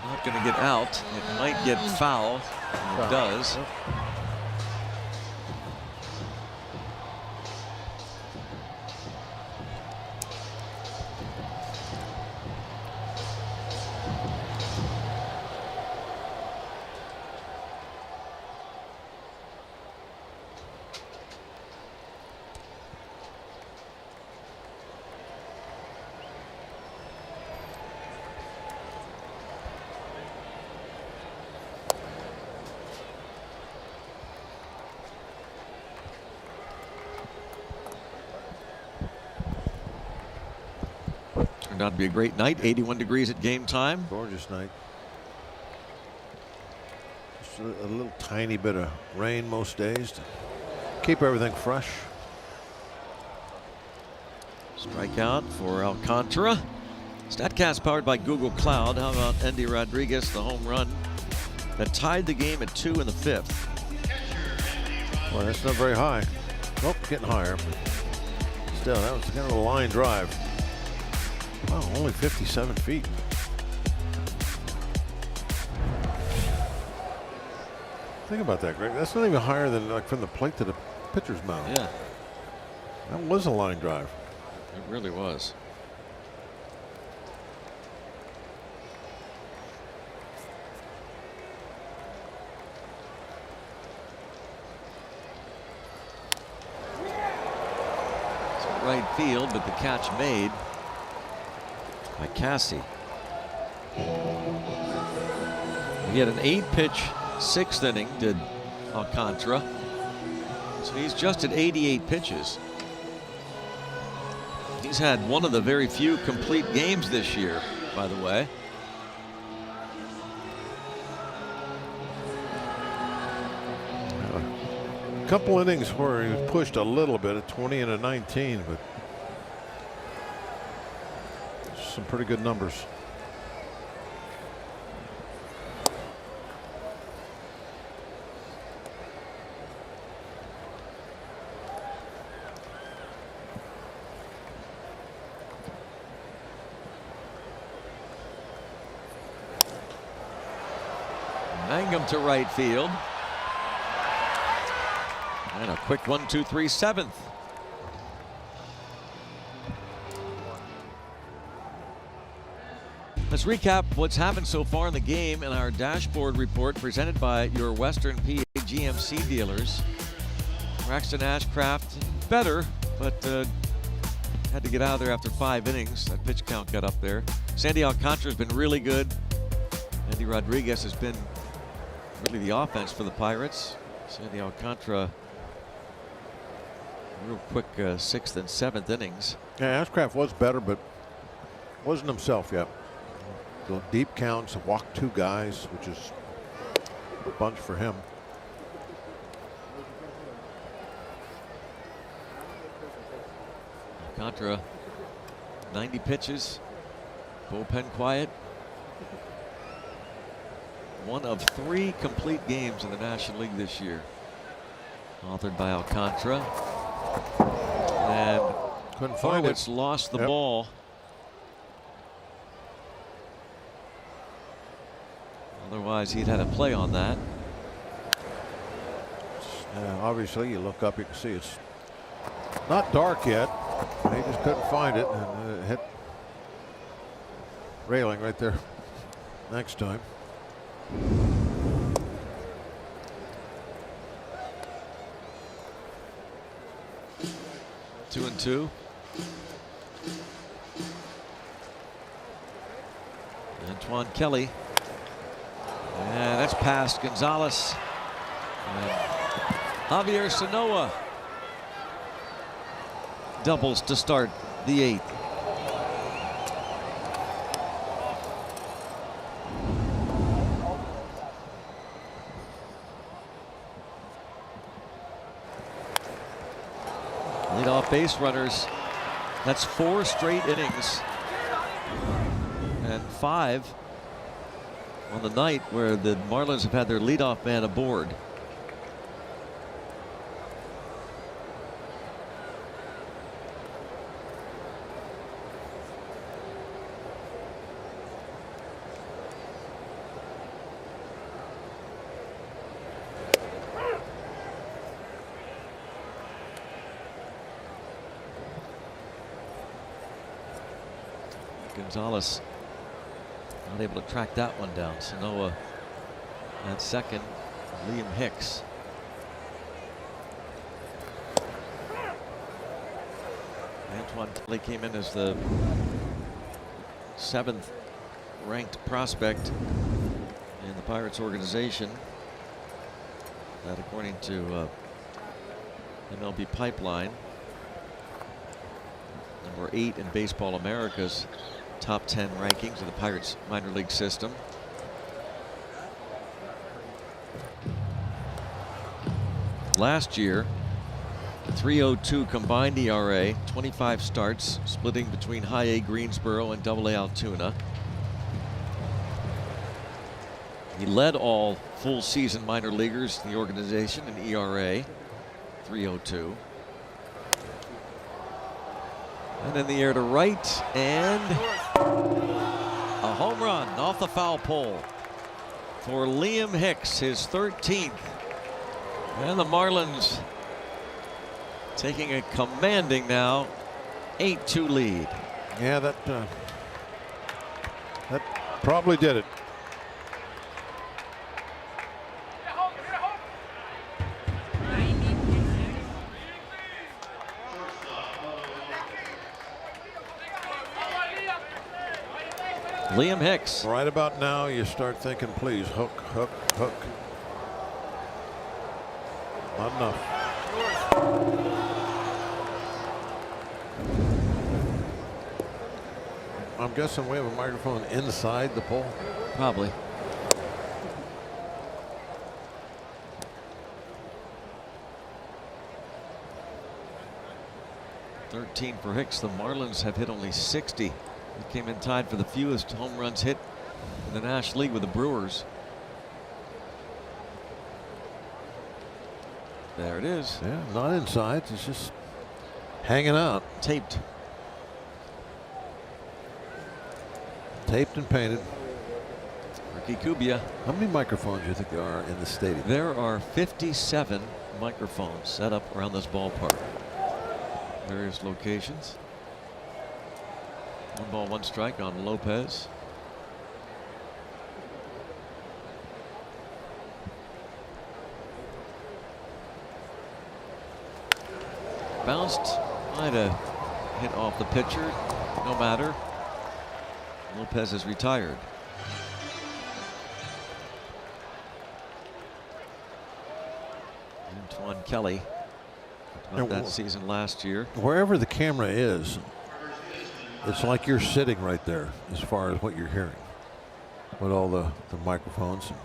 not going to get out. It might get foul. And it does. Turned out to be a great night. 81 degrees at game time. Gorgeous night. Just a little tiny bit of rain most days to keep everything fresh. Strikeout for Alcantara. StatCast powered by Google Cloud. How about Endy Rodriguez, the home run that tied the game at 2 in the 5th. Well, that's not very high. Oh, getting higher. Still, that was kind of a line drive. Wow, only 57 feet. Think about that, Greg. That's not even higher than like from the plate to the pitcher's mound. Yeah, That was a line drive. it really was. It's right field, but the catch made by Cassie. He had an 8-pitch 6th inning, did Alcantara. So he's just at 88 pitches. He's had one of the very few complete games this year, by the way. A couple innings where he was pushed a little bit, at 20 and a 19, but some pretty good numbers. Mangum to right field. And a quick 1-2-3 seventh. Let's recap what's happened so far in the game in our dashboard report presented by your Western PA GMC dealers. Braxton Ashcraft better, but had to get out of there after 5 innings. That pitch count got up there. Sandy Alcantara has been really good. Andy Rodriguez has been really the offense for the Pirates. Sandy Alcantara, real quick 6th and 7th innings. Yeah, Ashcraft was better, but wasn't himself yet. The deep counts, walked 2 guys, which is a bunch for him. Alcantara, 90 pitches, bullpen quiet. One of 3 complete games in the National League this year. Authored by Alcantara. And couldn't find Horwitz lost the ball. Otherwise, he'd had a play on that. Obviously, you look up, you can see it's not dark yet. He just couldn't find it and hit railing right there next time. Two and two. Antoine Kelly. And that's past Gonzalez. And Javier Sanoa doubles to start the 8th. Leadoff base runners. That's 4 straight innings. And 5 on the night where the Marlins have had their leadoff man aboard. Gonzalez not able to track that one down. Sanoa at second. Liam Hicks. Antoine Kelly came in as the 7th ranked prospect in the Pirates organization. That according to MLB Pipeline. Number 8 in Baseball America's top 10 rankings of the Pirates minor league system. Last year, 3.02 combined ERA, 25 starts, splitting between High A Greensboro and Double A Altoona. He led all full season minor leaguers in the organization in ERA, 3.02. And in the air to right, and a home run off the foul pole for Liam Hicks, his 13th. And the Marlins taking a commanding now 8-2 lead. Yeah, that probably did it. Liam Hicks. Right about now, you start thinking, please, hook, hook, hook. Not enough. I'm guessing we have a microphone inside the pole. Probably. .13 for Hicks. The Marlins have hit only 60. They came in tied for the fewest home runs hit in the National League with the Brewers. There it is. Yeah, not inside. It's just hanging out. Taped. Taped and painted. Ricky Kubia. How many microphones do you think there are in the stadium? There are 57 microphones set up around this ballpark. Various locations. 1 ball, 1 strike on Lopez. Bounced, might have hit off the pitcher. No matter. Lopez is retired. Antoine Kelly. About that season last year. Wherever the camera is, it's like you're sitting right there as far as what you're hearing with all the microphones. And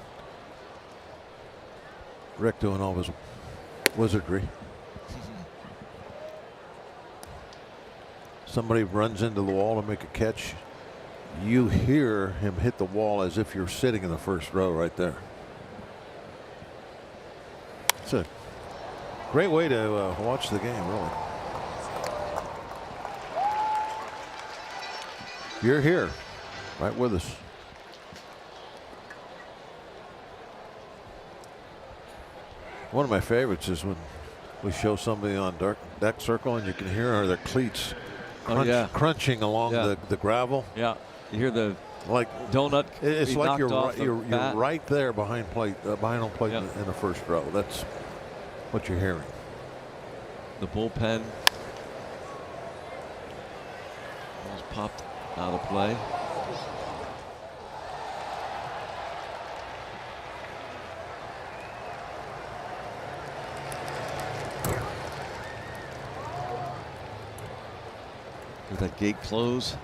Rick doing all his wizardry. Somebody runs into the wall to make a catch. You hear him hit the wall as if you're sitting in the first row right there. It's a great way to watch the game, really. You're here, right with us. One of my favorites is when we show somebody on deck circle and you can hear their cleats crunching along the gravel. Yeah, you hear the like donut. It's like you're bat. right there behind home plate in the first row. That's what you're hearing. The bullpen was popped out of play. Did that gate close?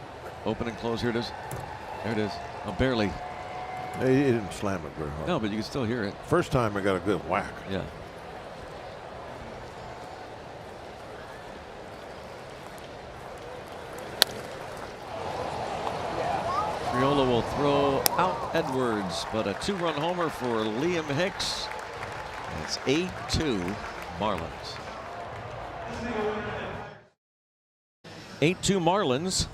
Open and close. Here it is. There it is. Oh, barely. He didn't slam it very hard. No, but you can still hear it. First time I got a good whack. Yeah. Triolo will throw out Edwards, but a 2-run homer for Liam Hicks. It's 8-2 Marlins. 8-2 Marlins.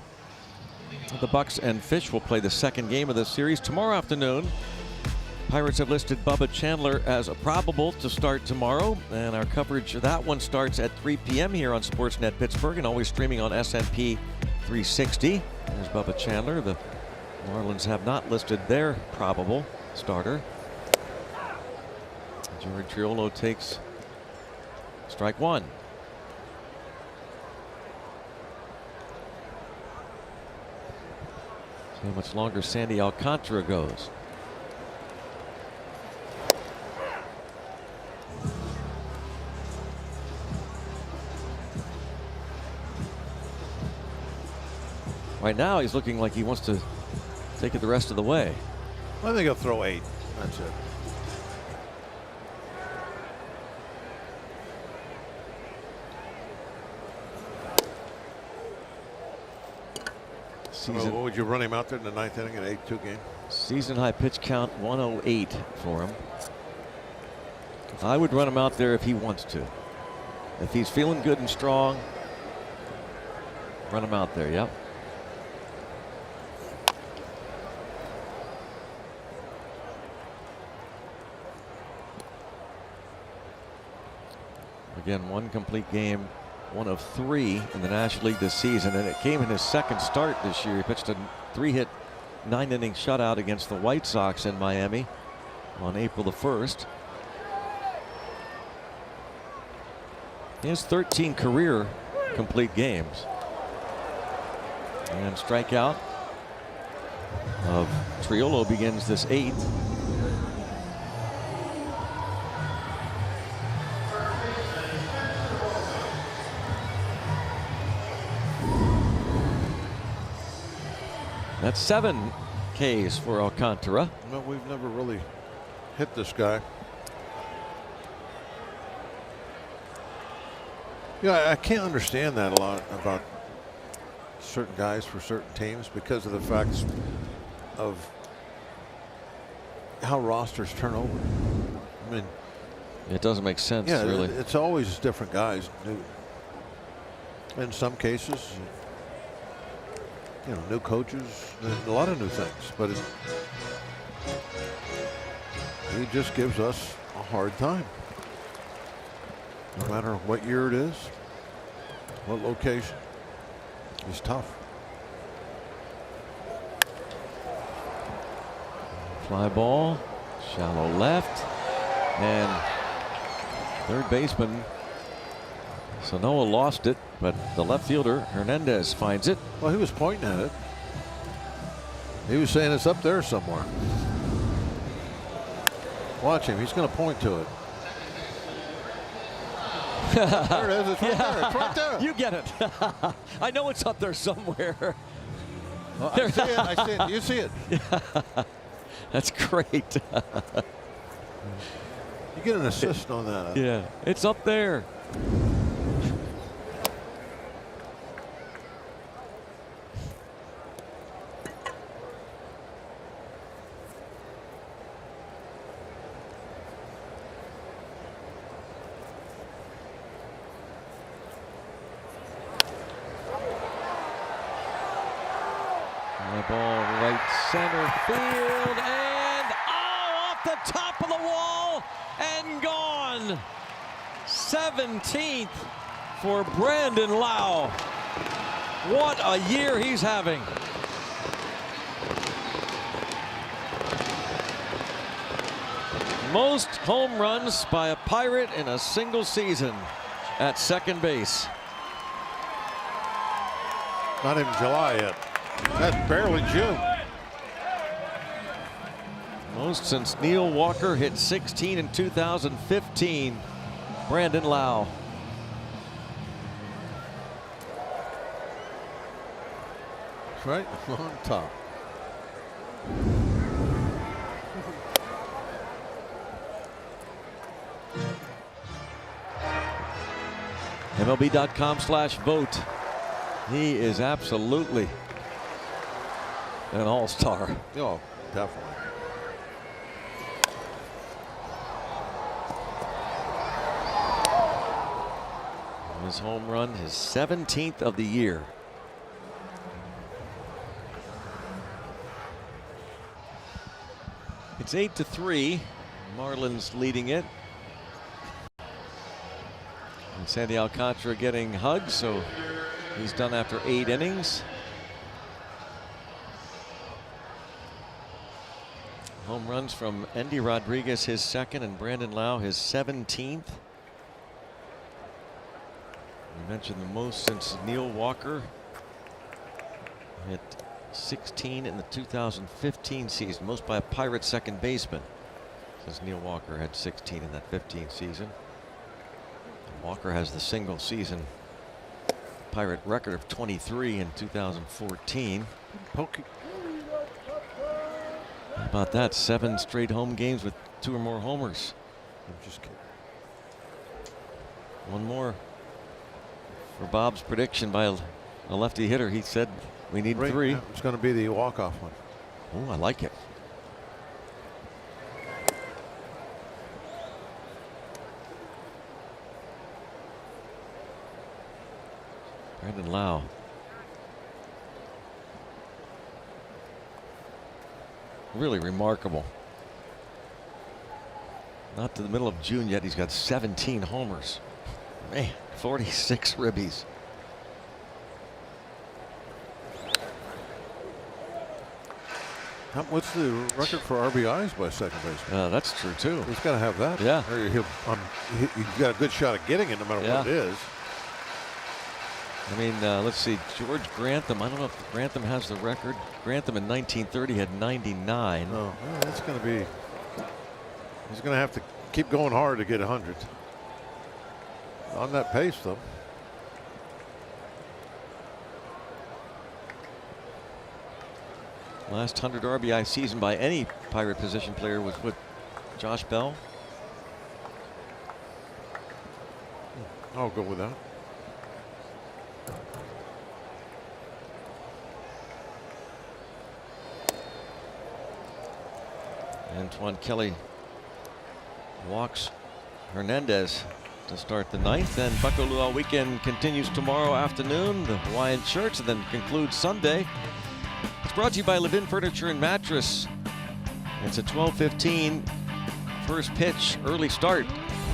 The Bucks and Fish will play the second game of this series tomorrow afternoon. Pirates have listed Bubba Chandler as probable to start tomorrow, and our coverage of that one starts at 3 p.m. here on Sportsnet Pittsburgh and always streaming on S&P 360. There's Bubba Chandler. The Marlins have not listed their probable starter. Jared Triolo takes strike one. See how much longer Sandy Alcantara goes. Right now he's looking like he wants to take it the rest of the way. I think he'll throw 8. That's it. What would you run him out there in the 9th inning in an 8-2 game? Season high pitch count 108 for him. I would run him out there if he wants to. If he's feeling good and strong, run him out there. Yep. Again, one complete game, one of 3 in the National League this season, and it came in his second start this year. He pitched a 3-hit, 9-inning shutout against the White Sox in Miami on April the 1st. He has 13 career complete games. And strikeout of Triolo begins this 8th. That's 7 Ks for Alcantara. No, we've never really hit this guy. Yeah, I can't understand that a lot about certain guys for certain teams because of the facts of how rosters turn over. I mean, it doesn't make sense, yeah, really. It's always different guys. In some cases, you know, new coaches, and a lot of new things, but he just gives us a hard time. No matter what year it is, what location, he's tough. Fly ball, shallow left, and third baseman Sanoa lost it, but the left fielder Hernandez finds it. Well, he was pointing at it. He was saying it's up there somewhere. Watch him. He's going to point to it. There it is. It's right there. It's right there. You get it. I know it's up there somewhere. Well, I see it. I see it. You see it. That's great. You get an assist on that. Yeah, it's up there. Ball right center field, and off the top of the wall and gone. 17th for Brandon Lau. What a year he's having. Most home runs by a Pirate in a single season at second base. Not even July yet. That's barely June. Most since Neil Walker hit 16 in 2015. Brandon Lau. Right on top. MLB.com/vote. He is absolutely an all-star. Oh, definitely. His home run, his 17th of the year. It's 8-3. Marlins leading it. And Sandy Alcantara getting hugs, so he's done after 8 innings. Home runs from Endy Rodriguez, his 2nd, and Brandon Lau, his 17th. We mentioned the most since Neil Walker hit 16 in the 2015 season, most by a Pirate second baseman, since Neil Walker had 16 in that 15 season. Walker has the single season Pirate record of 23 in 2014. Pokey. How about that? 7 straight home games with 2 or more homers. I'm just kidding. One more for Bob's prediction by a lefty hitter. He said we need 3. It's going to be the walk-off one. Oh, I like it. Brandon Lau. Really remarkable. Not to the middle of June yet. He's got 17 homers. Man, 46 ribbies. What's the record for RBIs by second baseman? That's true too. He's got to have that. Yeah. Or he's got a good shot at getting it no matter what it is. I mean, let's see. George Grantham. I don't know if Grantham has the record. Grantham in 1930 had 99. Oh, well, that's going to be. He's going to have to keep going hard to get 100. On that pace, though. Last 100 RBI season by any Pirate position player was with Josh Bell. I'll go with that. Antoine Kelly walks Hernandez to start the ninth, and Bucko Luau weekend continues tomorrow afternoon. The Hawaiian Church, and then concludes Sunday. It's brought to you by Levin Furniture and Mattress. It's a 12:15 first pitch, early start.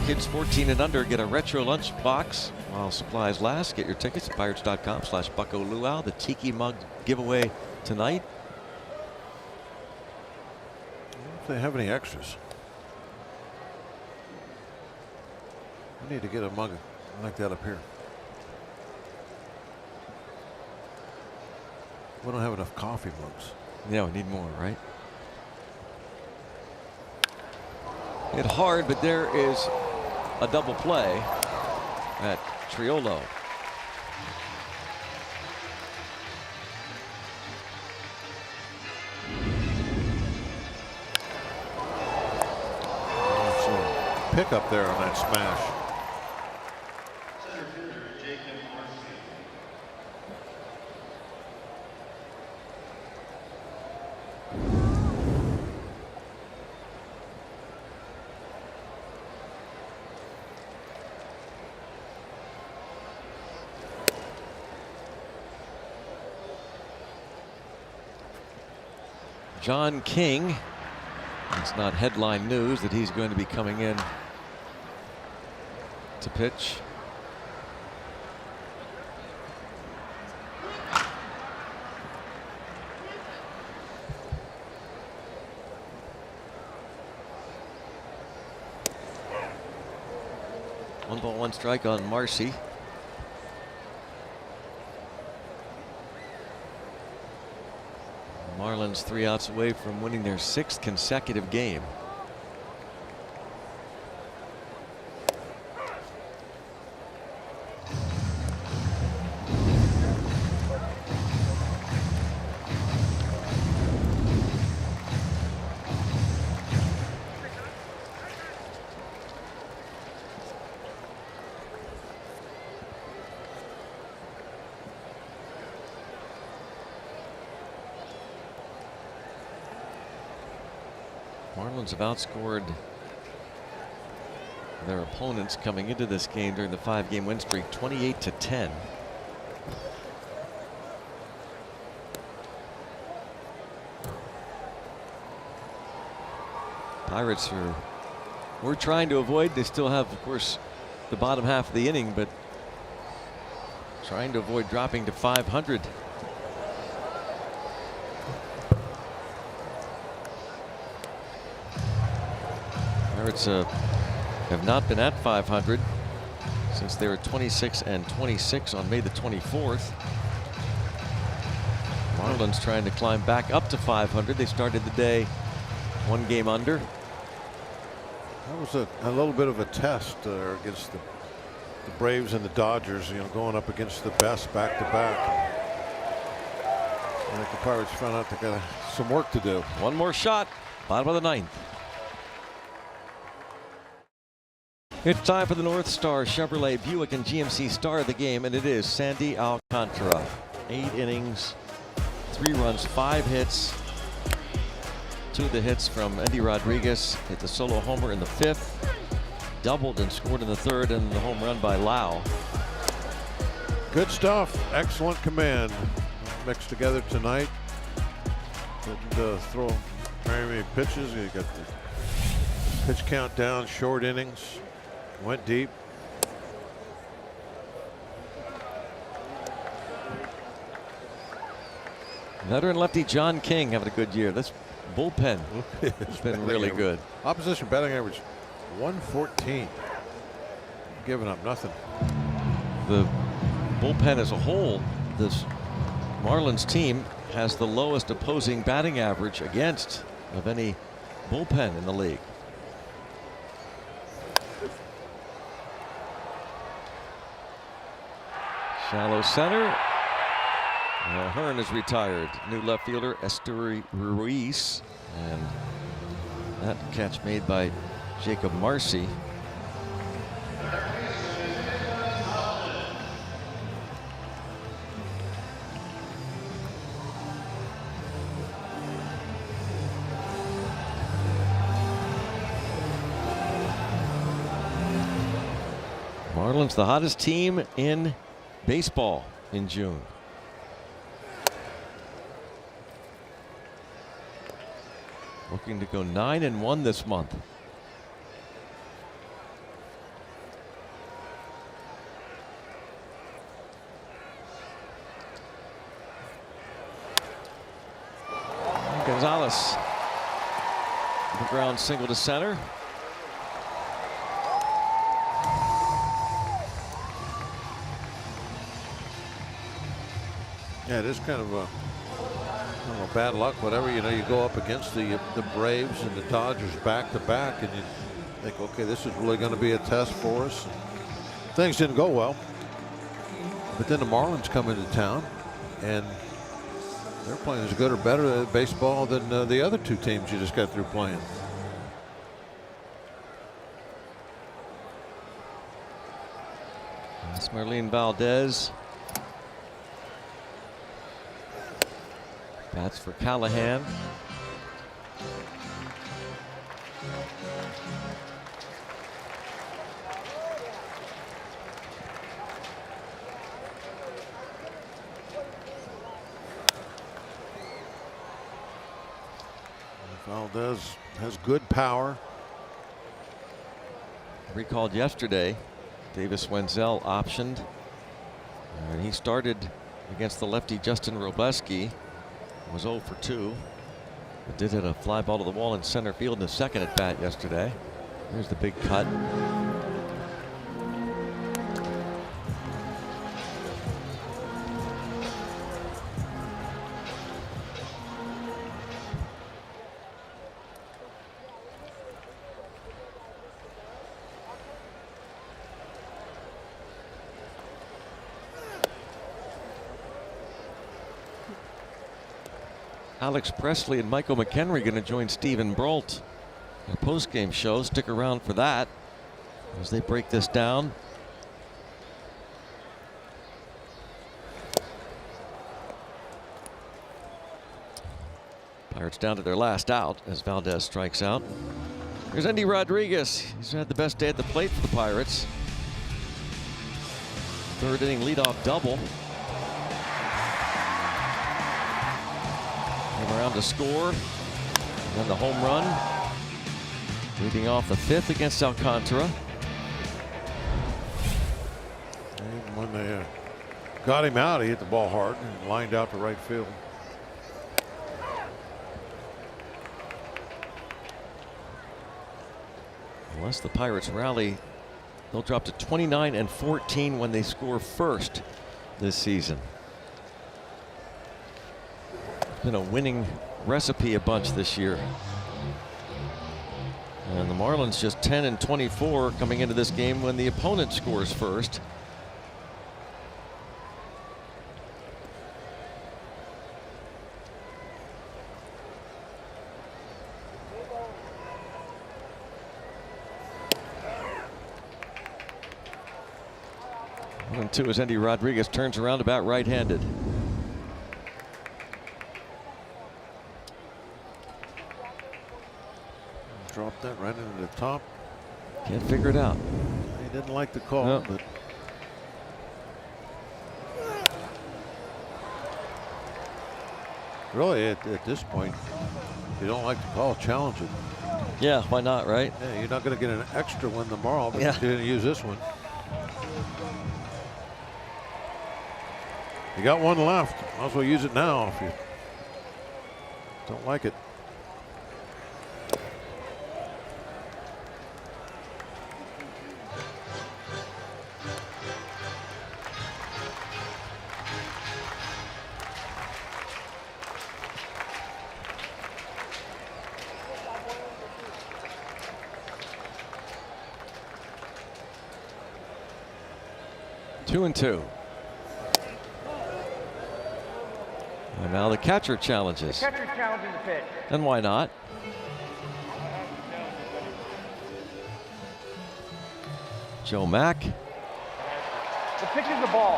Kids 14 and under get a retro lunch box while supplies last. Get your tickets at pirates.com/Bucko Luau. The Tiki Mug giveaway tonight. If they have any extras. I need to get a mug like that up here. We don't have enough coffee mugs. Yeah, we need more, right? Hit hard, but there is a double play at Triolo. Pick up there on that smash. John King. It's not headline news that he's going to be coming in to pitch. One ball, one strike on Marcy. Marlins 3 outs away from winning their 6th consecutive game. Marlins have outscored their opponents coming into this game during the 5-game win streak 28-10. Pirates we're trying to avoid. They still have, of course, the bottom half of the inning, but trying to avoid dropping to 500. Pirates have not been at 500 since they were 26-26 on May the 24th. Marlins trying to climb back up to 500. They started the day 1 game under. That was a little bit of a test against the Braves and the Dodgers, going up against the best back-to-back. I think the Pirates found out they got some work to do. One more shot, bottom of the 9th. It's time for the North Star Chevrolet Buick and GMC star of the game, and it is Sandy Alcantara. 8 innings, 3 runs, 5 hits. 2 of the hits from Endy Rodriguez. Hit the solo homer in the 5th. Doubled and scored in the 3rd, and the home run by Lau. Good stuff. Excellent command mixed together tonight. Didn't throw very many pitches. You got the pitch count down, short innings. Went deep. Veteran lefty John King having a good year. This bullpen has been really good. Opposition batting average 114. Giving up nothing. The bullpen as a whole, this Marlins team has the lowest opposing batting average against of any bullpen in the league. Shallow center. Well, Hearn is retired. New left fielder Esteury Ruiz, and that catch made by Jacob Marcy. Marlins, the hottest team in baseball in June. Looking to go 9-1 this month. Gonzalez, the ground single to center. Yeah, it is kind of a, I don't know, bad luck, whatever. You know, you go up against the Braves and the Dodgers back to back, and you think, okay, this is really going to be a test for us. Things didn't go well, but then the Marlins come into town, and they're playing as good or better at baseball than the other two teams you just got through playing. That's Marlene Valdez. That's for Callahan. Valdez has good power. Recalled yesterday, Davis Wenzel optioned, and he started against the lefty Justin Robleski. Was 0 for 2, but did hit a fly ball to the wall in center field in the second at bat yesterday. Here's the big cut. Alex Presley and Michael McHenry going to join Stephen Brault in a post-game show. Stick around for that as they break this down. Pirates down to their last out as Valdez strikes out. Here's Endy Rodriguez. He's had the best day at the plate for the Pirates. Third inning leadoff double. Around to score, and then the home run, leading off the fifth against Alcantara. And when they got him out, he hit the ball hard and lined out to right field. Unless the Pirates rally, they'll drop to 29-14 when they score first this season. Been a winning recipe a bunch this year. And the Marlins just 10-24 coming into this game when the opponent scores first. One and two as Endy Rodriguez turns around about right-handed. Dropped that right into the top. Can't figure it out. He didn't like the call, no. But really at this point, if you don't like the call, challenge it. Yeah, why not, right? Yeah, you're not going to get an extra one tomorrow, but yeah. You didn't use this one. You got one left. Might as well use it now if you don't like it. And now the catcher challenges. The catcher's challenging the pitch. And why not? Joe Mack. The pitch is the ball.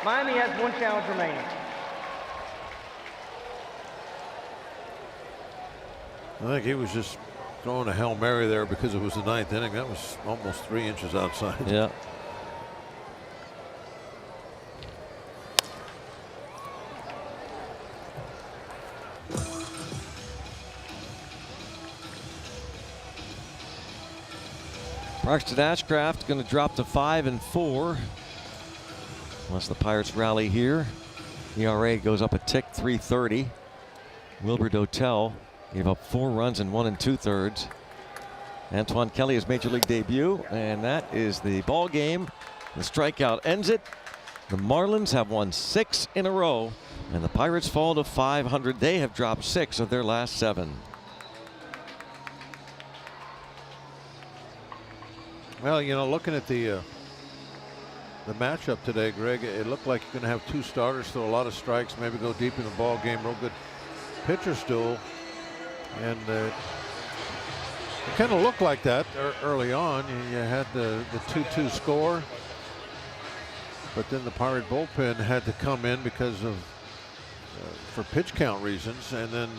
Miami has 1 challenge remaining. I think he was just throwing a Hail Mary there because it was the 9th inning. That was almost 3 inches outside. Yeah. Braxton Ashcraft going to drop to 5-4. Unless the Pirates rally here. ERA goes up a tick, 3.30. Wilbur Dotel gave up 4 runs in 1 2/3. Antoine Kelly, his major league debut, and that is the ball game. The strikeout ends it. The Marlins have won 6 in a row, and the Pirates fall to 500. They have dropped 6 of their last 7. Well, you know, looking at the matchup today, Greg, it looked like you're going to have 2 starters, throw a lot of strikes, maybe go deep in the ball game. Real good pitcher's duel, and it kind of looked like that early on. You had the 2-2 score, but then the Pirate bullpen had to come in because of for pitch count reasons, and then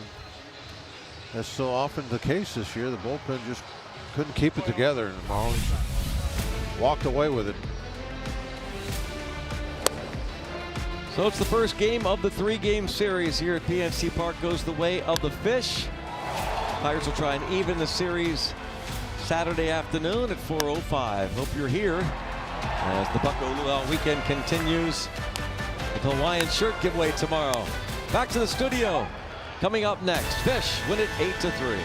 as so often the case this year, the bullpen just couldn't keep it together, and the Marlins walked away with it. So it's the first game of the 3-game series here at PNC Park. Goes the way of the Fish. Pirates will try and even the series Saturday afternoon at 4:05. Hope you're here as the Bucko Luau weekend continues. The Hawaiian shirt giveaway tomorrow. Back to the studio. Coming up next, Fish win it 8-3.